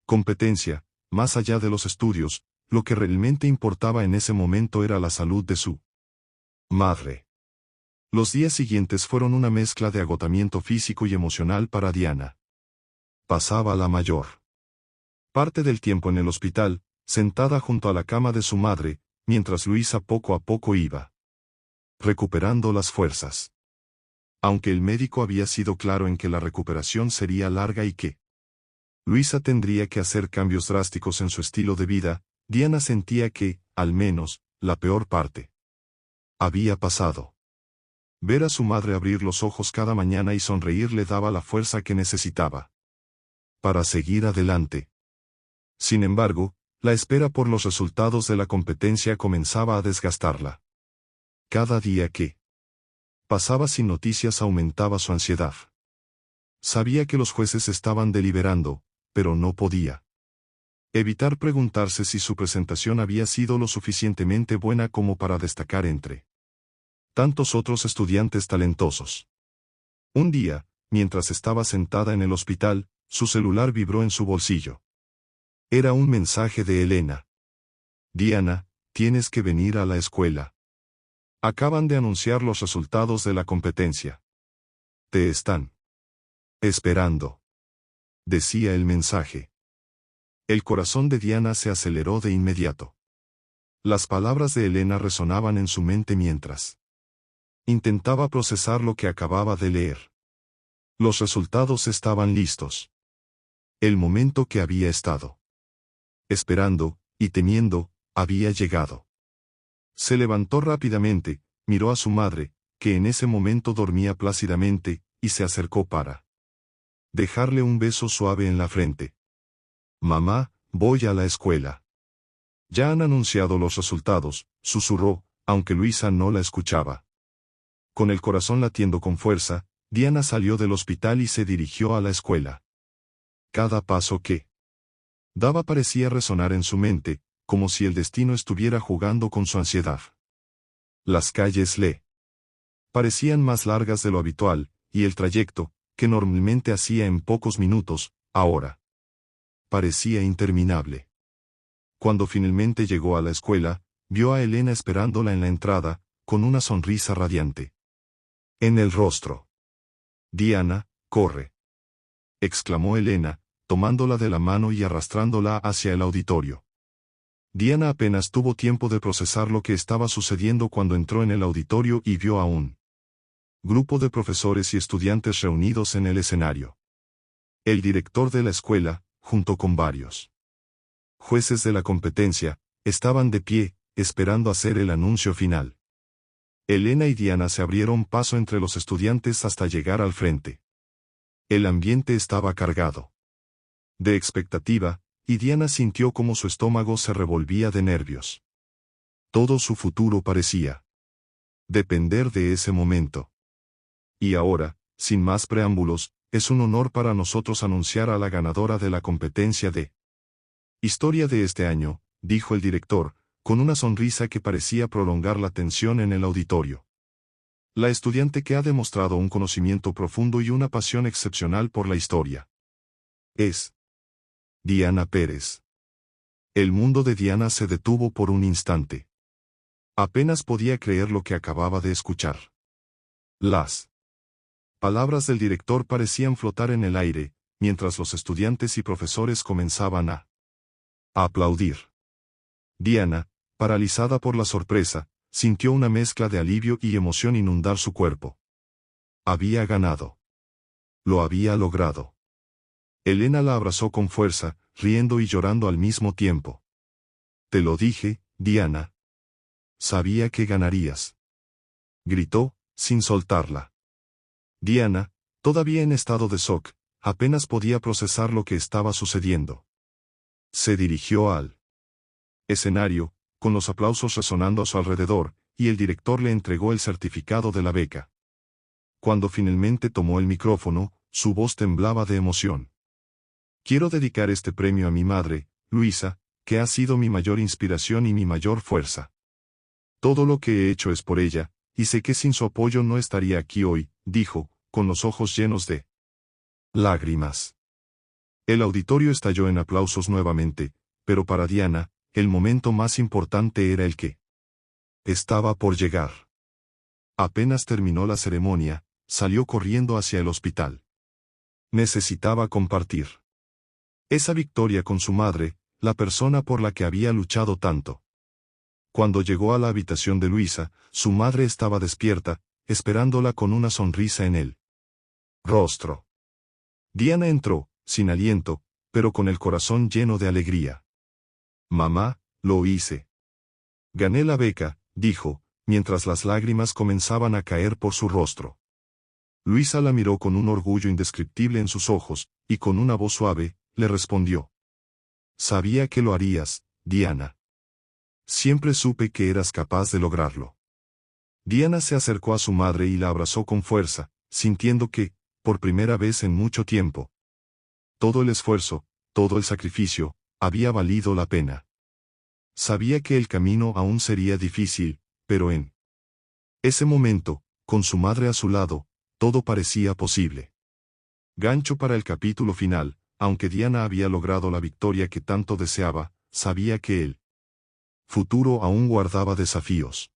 competencia, más allá de los estudios, lo que realmente importaba en ese momento era la salud de su madre. Los días siguientes fueron una mezcla de agotamiento físico y emocional para Diana. Pasaba la mayor parte del tiempo en el hospital, sentada junto a la cama de su madre, mientras Luisa poco a poco iba recuperando las fuerzas. Aunque el médico había sido claro en que la recuperación sería larga y que Luisa tendría que hacer cambios drásticos en su estilo de vida, Diana sentía que, al menos, la peor parte había pasado. Ver a su madre abrir los ojos cada mañana y sonreír le daba la fuerza que necesitaba para seguir adelante. Sin embargo, la espera por los resultados de la competencia comenzaba a desgastarla. Cada día que pasaba sin noticias aumentaba su ansiedad. Sabía que los jueces estaban deliberando, pero no podía evitar preguntarse si su presentación había sido lo suficientemente buena como para destacar entre tantos otros estudiantes talentosos. Un día, mientras estaba sentada en el hospital, su celular vibró en su bolsillo. Era un mensaje de Elena. Diana, tienes que venir a la escuela. Acaban de anunciar los resultados de la competencia. Te están Esperando. Decía el mensaje. El corazón de Diana se aceleró de inmediato. Las palabras de Elena resonaban en su mente mientras intentaba procesar lo que acababa de leer. Los resultados estaban listos. El momento que había estado esperando y temiendo había llegado. Se levantó rápidamente, miró a su madre, que en ese momento dormía plácidamente, y se acercó para dejarle un beso suave en la frente. «Mamá, voy a la escuela». «Ya han anunciado los resultados», susurró, aunque Luisa no la escuchaba. Con el corazón latiendo con fuerza, Diana salió del hospital y se dirigió a la escuela. Cada paso que daba parecía resonar en su mente, como si el destino estuviera jugando con su ansiedad. Las calles le parecían más largas de lo habitual, y el trayecto, que normalmente hacía en pocos minutos, ahora parecía interminable. Cuando finalmente llegó a la escuela, vio a Elena esperándola en la entrada, con una sonrisa radiante en el rostro. «Diana, corre», exclamó Elena, tomándola de la mano y arrastrándola hacia el auditorio. Diana apenas tuvo tiempo de procesar lo que estaba sucediendo cuando entró en el auditorio y vio a un grupo de profesores y estudiantes reunidos en el escenario. El director de la escuela, junto con varios jueces de la competencia, estaban de pie, esperando hacer el anuncio final. Elena y Diana se abrieron paso entre los estudiantes hasta llegar al frente. El ambiente estaba cargado de expectativa, y Diana sintió como su estómago se revolvía de nervios. Todo su futuro parecía depender de ese momento. Y ahora, sin más preámbulos, es un honor para nosotros anunciar a la ganadora de la competencia de historia de este año, dijo el director, con una sonrisa que parecía prolongar la tensión en el auditorio. La estudiante que ha demostrado un conocimiento profundo y una pasión excepcional por la historia es Diana Pérez. El mundo de Diana se detuvo por un instante. Apenas podía creer lo que acababa de escuchar. Las palabras del director parecían flotar en el aire, mientras los estudiantes y profesores comenzaban a aplaudir. Diana, paralizada por la sorpresa, sintió una mezcla de alivio y emoción inundar su cuerpo. Había ganado. Lo había logrado. Elena la abrazó con fuerza, riendo y llorando al mismo tiempo. «Te lo dije, Diana. Sabía que ganarías», gritó, sin soltarla. Diana, todavía en estado de shock, apenas podía procesar lo que estaba sucediendo. Se dirigió al escenario, con los aplausos resonando a su alrededor, y el director le entregó el certificado de la beca. Cuando finalmente tomó el micrófono, su voz temblaba de emoción. «Quiero dedicar este premio a mi madre, Luisa, que ha sido mi mayor inspiración y mi mayor fuerza. Todo lo que he hecho es por ella, y sé que sin su apoyo no estaría aquí hoy», dijo, con los ojos llenos de lágrimas. El auditorio estalló en aplausos nuevamente, pero para Diana, el momento más importante era el que estaba por llegar. Apenas terminó la ceremonia, salió corriendo hacia el hospital. Necesitaba compartir esa victoria con su madre, la persona por la que había luchado tanto. Cuando llegó a la habitación de Luisa, su madre estaba despierta, esperándola con una sonrisa en el rostro. Diana entró, sin aliento, pero con el corazón lleno de alegría. «Mamá, lo hice. Gané la beca», dijo, mientras las lágrimas comenzaban a caer por su rostro. Luisa la miró con un orgullo indescriptible en sus ojos, y con una voz suave, le respondió. «Sabía que lo harías, Diana. Siempre supe que eras capaz de lograrlo». Diana se acercó a su madre y la abrazó con fuerza, sintiendo que, por primera vez en mucho tiempo, todo el esfuerzo, todo el sacrificio, había valido la pena. Sabía que el camino aún sería difícil, pero en ese momento, con su madre a su lado, todo parecía posible. Gancho para el capítulo final. Aunque Diana había logrado la victoria que tanto deseaba, sabía que el futuro aún guardaba desafíos.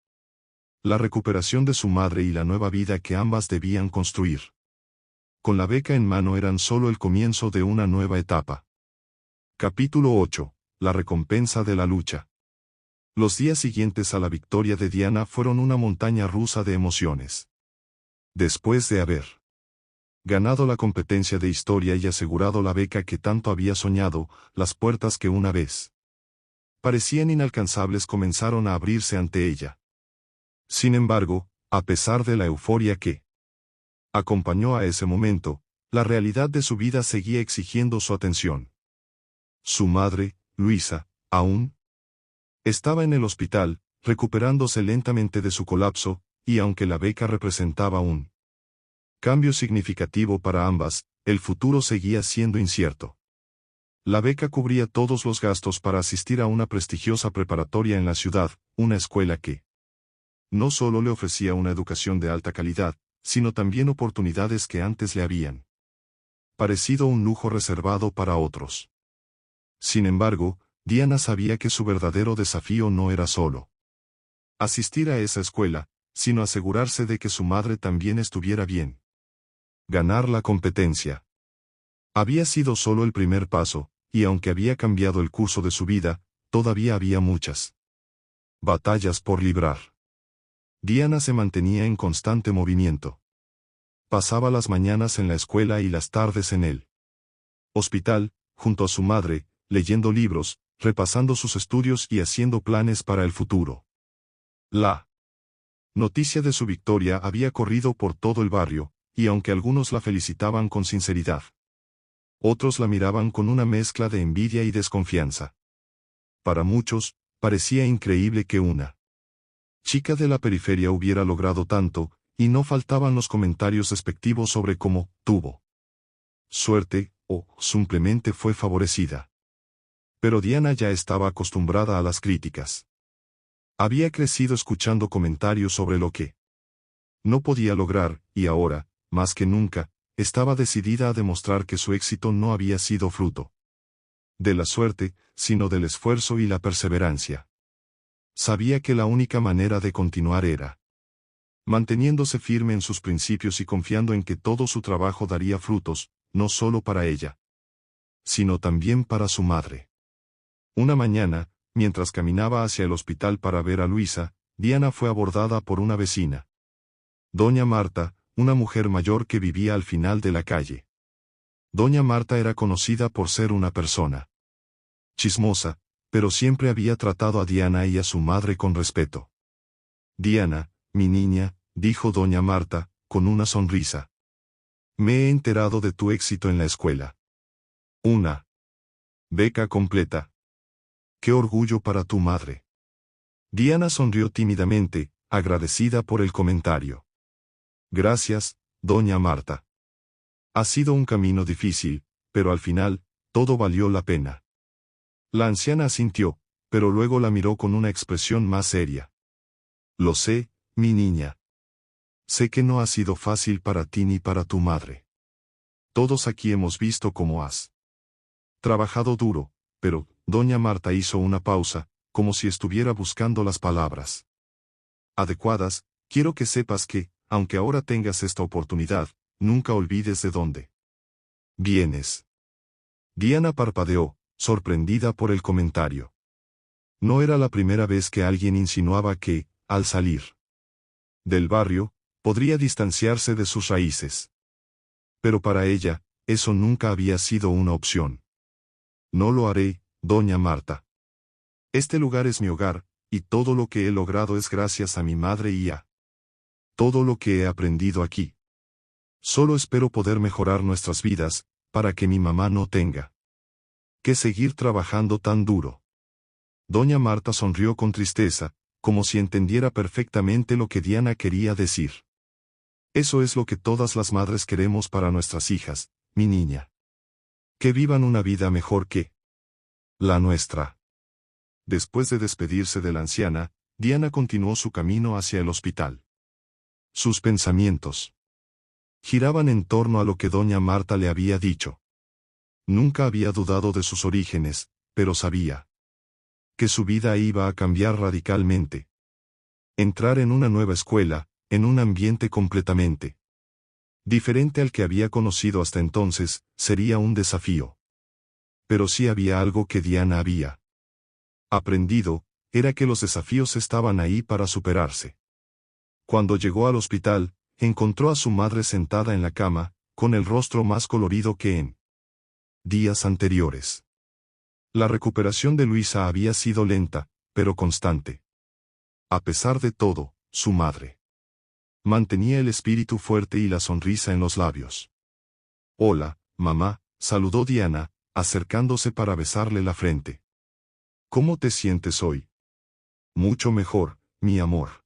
La recuperación de su madre y la nueva vida que ambas debían construir. Con la beca en mano eran solo el comienzo de una nueva etapa. Capítulo 8. La recompensa de la lucha. Los días siguientes a la victoria de Diana fueron una montaña rusa de emociones. Después de haber ganado la competencia de historia y asegurado la beca que tanto había soñado, las puertas que una vez parecían inalcanzables comenzaron a abrirse ante ella. Sin embargo, a pesar de la euforia que acompañó a ese momento, la realidad de su vida seguía exigiendo su atención. Su madre, Luisa, aún estaba en el hospital, recuperándose lentamente de su colapso, y aunque la beca representaba un cambio significativo para ambas, el futuro seguía siendo incierto. La beca cubría todos los gastos para asistir a una prestigiosa preparatoria en la ciudad, una escuela que no solo le ofrecía una educación de alta calidad, sino también oportunidades que antes le habían parecido un lujo reservado para otros. Sin embargo, Diana sabía que su verdadero desafío no era solo asistir a esa escuela, sino asegurarse de que su madre también estuviera bien. Ganar la competencia había sido solo el primer paso, y aunque había cambiado el curso de su vida, todavía había muchas batallas por librar. Diana se mantenía en constante movimiento. Pasaba las mañanas en la escuela y las tardes en el hospital, junto a su madre, leyendo libros, repasando sus estudios y haciendo planes para el futuro. La noticia de su victoria había corrido por todo el barrio, y aunque algunos la felicitaban con sinceridad, otros la miraban con una mezcla de envidia y desconfianza. Para muchos, parecía increíble que una chica de la periferia hubiera logrado tanto, y no faltaban los comentarios despectivos sobre cómo tuvo suerte, o simplemente fue favorecida. Pero Diana ya estaba acostumbrada a las críticas. Había crecido escuchando comentarios sobre lo que no podía lograr, y ahora, más que nunca, estaba decidida a demostrar que su éxito no había sido fruto de la suerte, sino del esfuerzo y la perseverancia. Sabía que la única manera de continuar era manteniéndose firme en sus principios y confiando en que todo su trabajo daría frutos, no solo para ella, sino también para su madre. Una mañana, mientras caminaba hacia el hospital para ver a Luisa, Diana fue abordada por una vecina. Doña Marta, una mujer mayor que vivía al final de la calle. Doña Marta era conocida por ser una persona chismosa, pero siempre había tratado a Diana y a su madre con respeto. Diana, mi niña, dijo doña Marta, con una sonrisa. Me he enterado de tu éxito en la escuela. Una beca completa. ¡Qué orgullo para tu madre! Diana sonrió tímidamente, agradecida por el comentario. Gracias, doña Marta. Ha sido un camino difícil, pero al final, todo valió la pena. La anciana asintió, pero luego la miró con una expresión más seria. Lo sé, mi niña. Sé que no ha sido fácil para ti ni para tu madre. Todos aquí hemos visto cómo has trabajado duro, pero, doña Marta hizo una pausa, como si estuviera buscando las palabras adecuadas. Quiero que sepas que, aunque ahora tengas esta oportunidad, nunca olvides de dónde vienes. Diana parpadeó, sorprendida por el comentario. No era la primera vez que alguien insinuaba que, al salir del barrio, podría distanciarse de sus raíces. Pero para ella, eso nunca había sido una opción. No lo haré, doña Marta. Este lugar es mi hogar, y todo lo que he logrado es gracias a mi madre y a todo lo que he aprendido aquí. Solo espero poder mejorar nuestras vidas, para que mi mamá no tenga que seguir trabajando tan duro. Doña Marta sonrió con tristeza, como si entendiera perfectamente lo que Diana quería decir. Eso es lo que todas las madres queremos para nuestras hijas, mi niña. Que vivan una vida mejor que la nuestra. Después de despedirse de la anciana, Diana continuó su camino hacia el hospital. Sus pensamientos giraban en torno a lo que doña Marta le había dicho. Nunca había dudado de sus orígenes, pero sabía que su vida iba a cambiar radicalmente. Entrar en una nueva escuela, en un ambiente completamente Diferente al que había conocido hasta entonces, sería un desafío. Pero sí había algo que Diana había aprendido, era que los desafíos estaban ahí para superarse. Cuando llegó al hospital, encontró a su madre sentada en la cama, con el rostro más colorido que en días anteriores. La recuperación de Luisa había sido lenta, pero constante. A pesar de todo, su madre mantenía el espíritu fuerte y la sonrisa en los labios. «Hola, mamá», saludó Diana, acercándose para besarle la frente. «¿Cómo te sientes hoy?» «Mucho mejor, mi amor.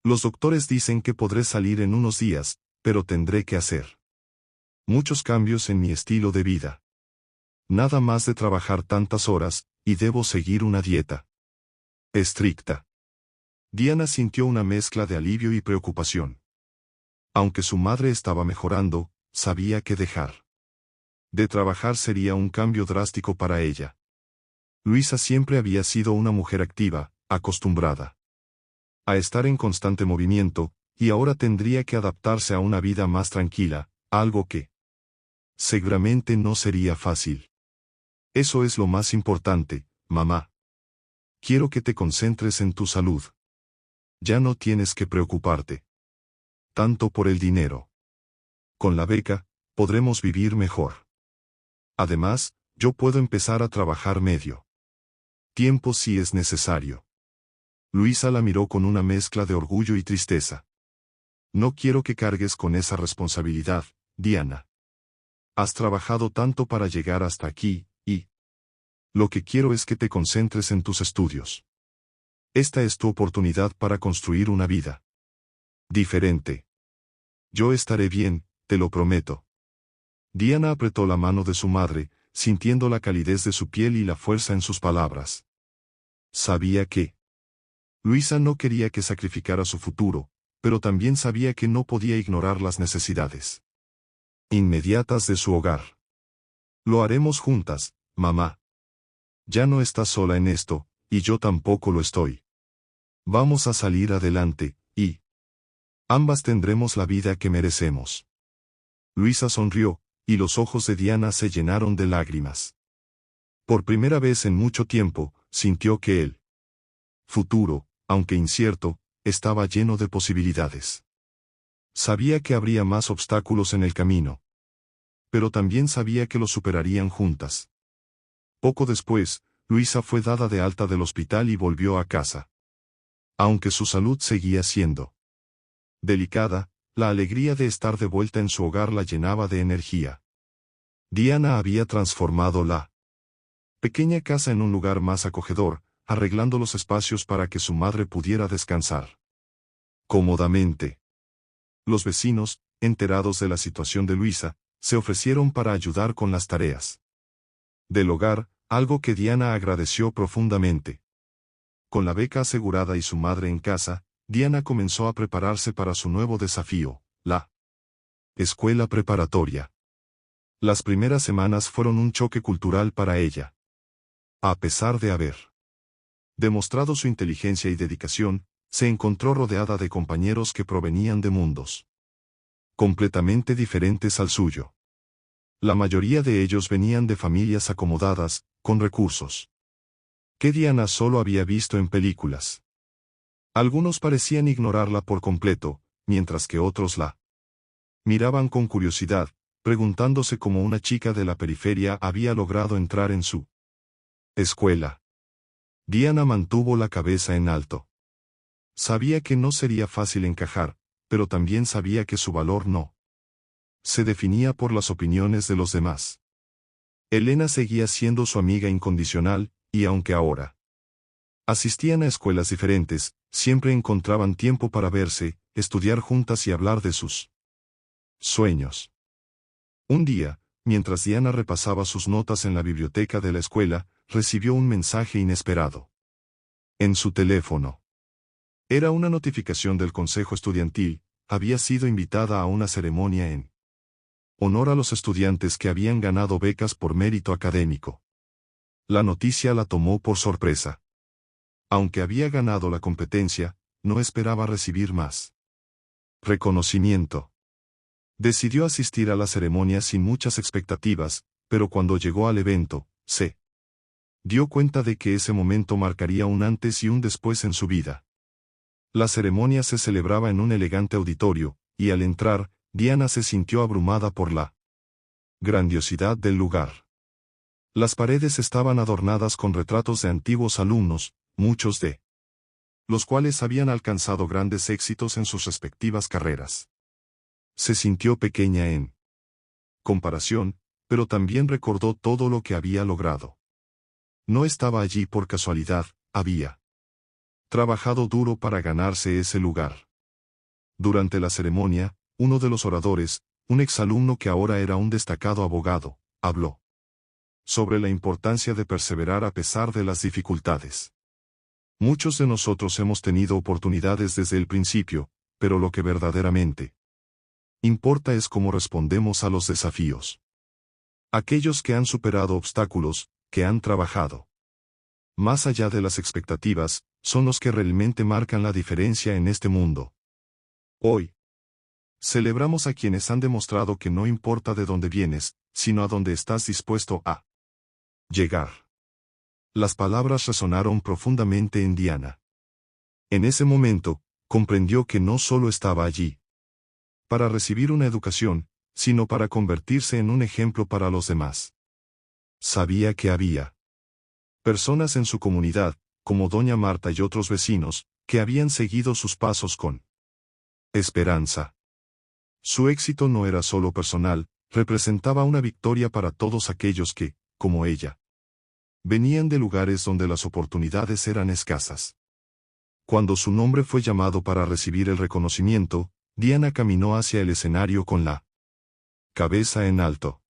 Los doctores dicen que podré salir en unos días, pero tendré que hacer muchos cambios en mi estilo de vida. Nada más de trabajar tantas horas, y debo seguir una dieta estricta». Diana sintió una mezcla de alivio y preocupación. Aunque su madre estaba mejorando, sabía que dejar de trabajar sería un cambio drástico para ella. Luisa siempre había sido una mujer activa, acostumbrada a estar en constante movimiento, y ahora tendría que adaptarse a una vida más tranquila, algo que seguramente no sería fácil. «Eso es lo más importante, mamá. Quiero que te concentres en tu salud. Ya no tienes que preocuparte tanto por el dinero. Con la beca, podremos vivir mejor. Además, yo puedo empezar a trabajar medio tiempo si es necesario». Luisa la miró con una mezcla de orgullo y tristeza. «No quiero que cargues con esa responsabilidad, Diana. Has trabajado tanto para llegar hasta aquí, y lo que quiero es que te concentres en tus estudios. Esta es tu oportunidad para construir una vida diferente. Yo estaré bien, te lo prometo». Diana apretó la mano de su madre, sintiendo la calidez de su piel y la fuerza en sus palabras. Sabía que Luisa no quería que sacrificara su futuro, pero también sabía que no podía ignorar las necesidades inmediatas de su hogar. «Lo haremos juntas, mamá. Ya no estás sola en esto, y yo tampoco lo estoy. Vamos a salir adelante, y ambas tendremos la vida que merecemos». Luisa sonrió, y los ojos de Diana se llenaron de lágrimas. Por primera vez en mucho tiempo, sintió que el futuro, aunque incierto, estaba lleno de posibilidades. Sabía que habría más obstáculos en el camino, pero también sabía que los superarían juntas. Poco después, Luisa fue dada de alta del hospital y volvió a casa. Aunque su salud seguía siendo delicada, la alegría de estar de vuelta en su hogar la llenaba de energía. Diana había transformado la pequeña casa en un lugar más acogedor, arreglando los espacios para que su madre pudiera descansar cómodamente. Los vecinos, enterados de la situación de Luisa, se ofrecieron para ayudar con las tareas del hogar, algo que Diana agradeció profundamente. Con la beca asegurada y su madre en casa, Diana comenzó a prepararse para su nuevo desafío, la escuela preparatoria. Las primeras semanas fueron un choque cultural para ella. A pesar de haber demostrado su inteligencia y dedicación, se encontró rodeada de compañeros que provenían de mundos completamente diferentes al suyo. La mayoría de ellos venían de familias acomodadas, con recursos que Diana solo había visto en películas. Algunos parecían ignorarla por completo, mientras que otros la miraban con curiosidad, preguntándose cómo una chica de la periferia había logrado entrar en su escuela. Diana mantuvo la cabeza en alto. Sabía que no sería fácil encajar, pero también sabía que su valor no se definía por las opiniones de los demás. Elena seguía siendo su amiga incondicional, y aunque ahora asistían a escuelas diferentes, siempre encontraban tiempo para verse, estudiar juntas y hablar de sus sueños. Un día, mientras Diana repasaba sus notas en la biblioteca de la escuela, recibió un mensaje inesperado en su teléfono. Era una notificación del consejo estudiantil. Había sido invitada a una ceremonia en honor a los estudiantes que habían ganado becas por mérito académico. La noticia la tomó por sorpresa. Aunque había ganado la competencia, no esperaba recibir más reconocimiento. Decidió asistir a la ceremonia sin muchas expectativas, pero cuando llegó al evento, se dio cuenta de que ese momento marcaría un antes y un después en su vida. La ceremonia se celebraba en un elegante auditorio, y al entrar, Diana se sintió abrumada por la grandiosidad del lugar. Las paredes estaban adornadas con retratos de antiguos alumnos, muchos de los cuales habían alcanzado grandes éxitos en sus respectivas carreras. Se sintió pequeña en comparación, pero también recordó todo lo que había logrado. No estaba allí por casualidad, había trabajado duro para ganarse ese lugar. Durante la ceremonia, uno de los oradores, un exalumno que ahora era un destacado abogado, habló sobre la importancia de perseverar a pesar de las dificultades. Muchos de nosotros hemos tenido oportunidades desde el principio, pero lo que verdaderamente importa es cómo respondemos a los desafíos. Aquellos que han superado obstáculos, que han trabajado más allá de las expectativas, son los que realmente marcan la diferencia en este mundo. Hoy, celebramos a quienes han demostrado que no importa de dónde vienes, sino a dónde estás dispuesto a llegar. Las palabras resonaron profundamente en Diana. En ese momento, comprendió que no solo estaba allí para recibir una educación, sino para convertirse en un ejemplo para los demás. Sabía que había personas en su comunidad, como doña Marta y otros vecinos, que habían seguido sus pasos con esperanza. Su éxito no era solo personal, representaba una victoria para todos aquellos que, como ella, venían de lugares donde las oportunidades eran escasas. Cuando su nombre fue llamado para recibir el reconocimiento, Diana caminó hacia el escenario con la cabeza en alto.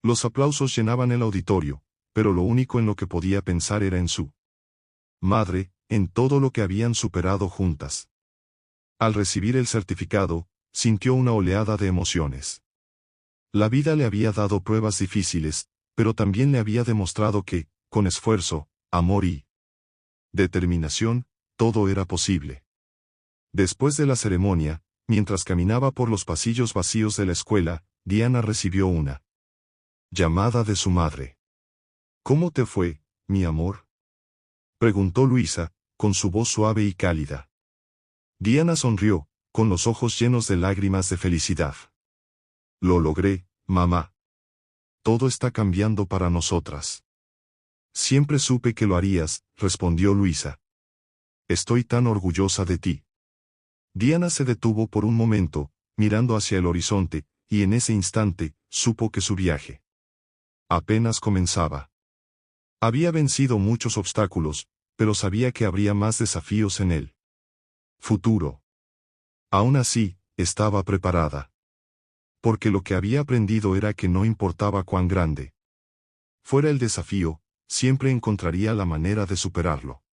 Los aplausos llenaban el auditorio, pero lo único en lo que podía pensar era en su madre, en todo lo que habían superado juntas. Al recibir el certificado, sintió una oleada de emociones. La vida le había dado pruebas difíciles, pero también le había demostrado que, con esfuerzo, amor y determinación, todo era posible. Después de la ceremonia, mientras caminaba por los pasillos vacíos de la escuela, Diana recibió una llamada de su madre. ¿Cómo te fue, mi amor?, preguntó Luisa, con su voz suave y cálida. Diana sonrió, con los ojos llenos de lágrimas de felicidad. Lo logré, mamá. Todo está cambiando para nosotras. Siempre supe que lo harías, respondió Luisa. Estoy tan orgullosa de ti. Diana se detuvo por un momento, mirando hacia el horizonte, y en ese instante, supo que su viaje apenas comenzaba. Había vencido muchos obstáculos, pero sabía que habría más desafíos en el futuro. Aún así, estaba preparada. Porque lo que había aprendido era que no importaba cuán grande fuera el desafío, siempre encontraría la manera de superarlo.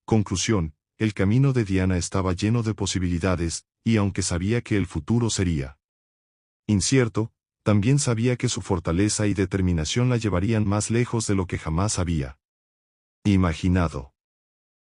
Conclusión, el camino de Diana estaba lleno de posibilidades, y aunque sabía que el futuro sería incierto, también sabía que su fortaleza y determinación la llevarían más lejos de lo que jamás había imaginado.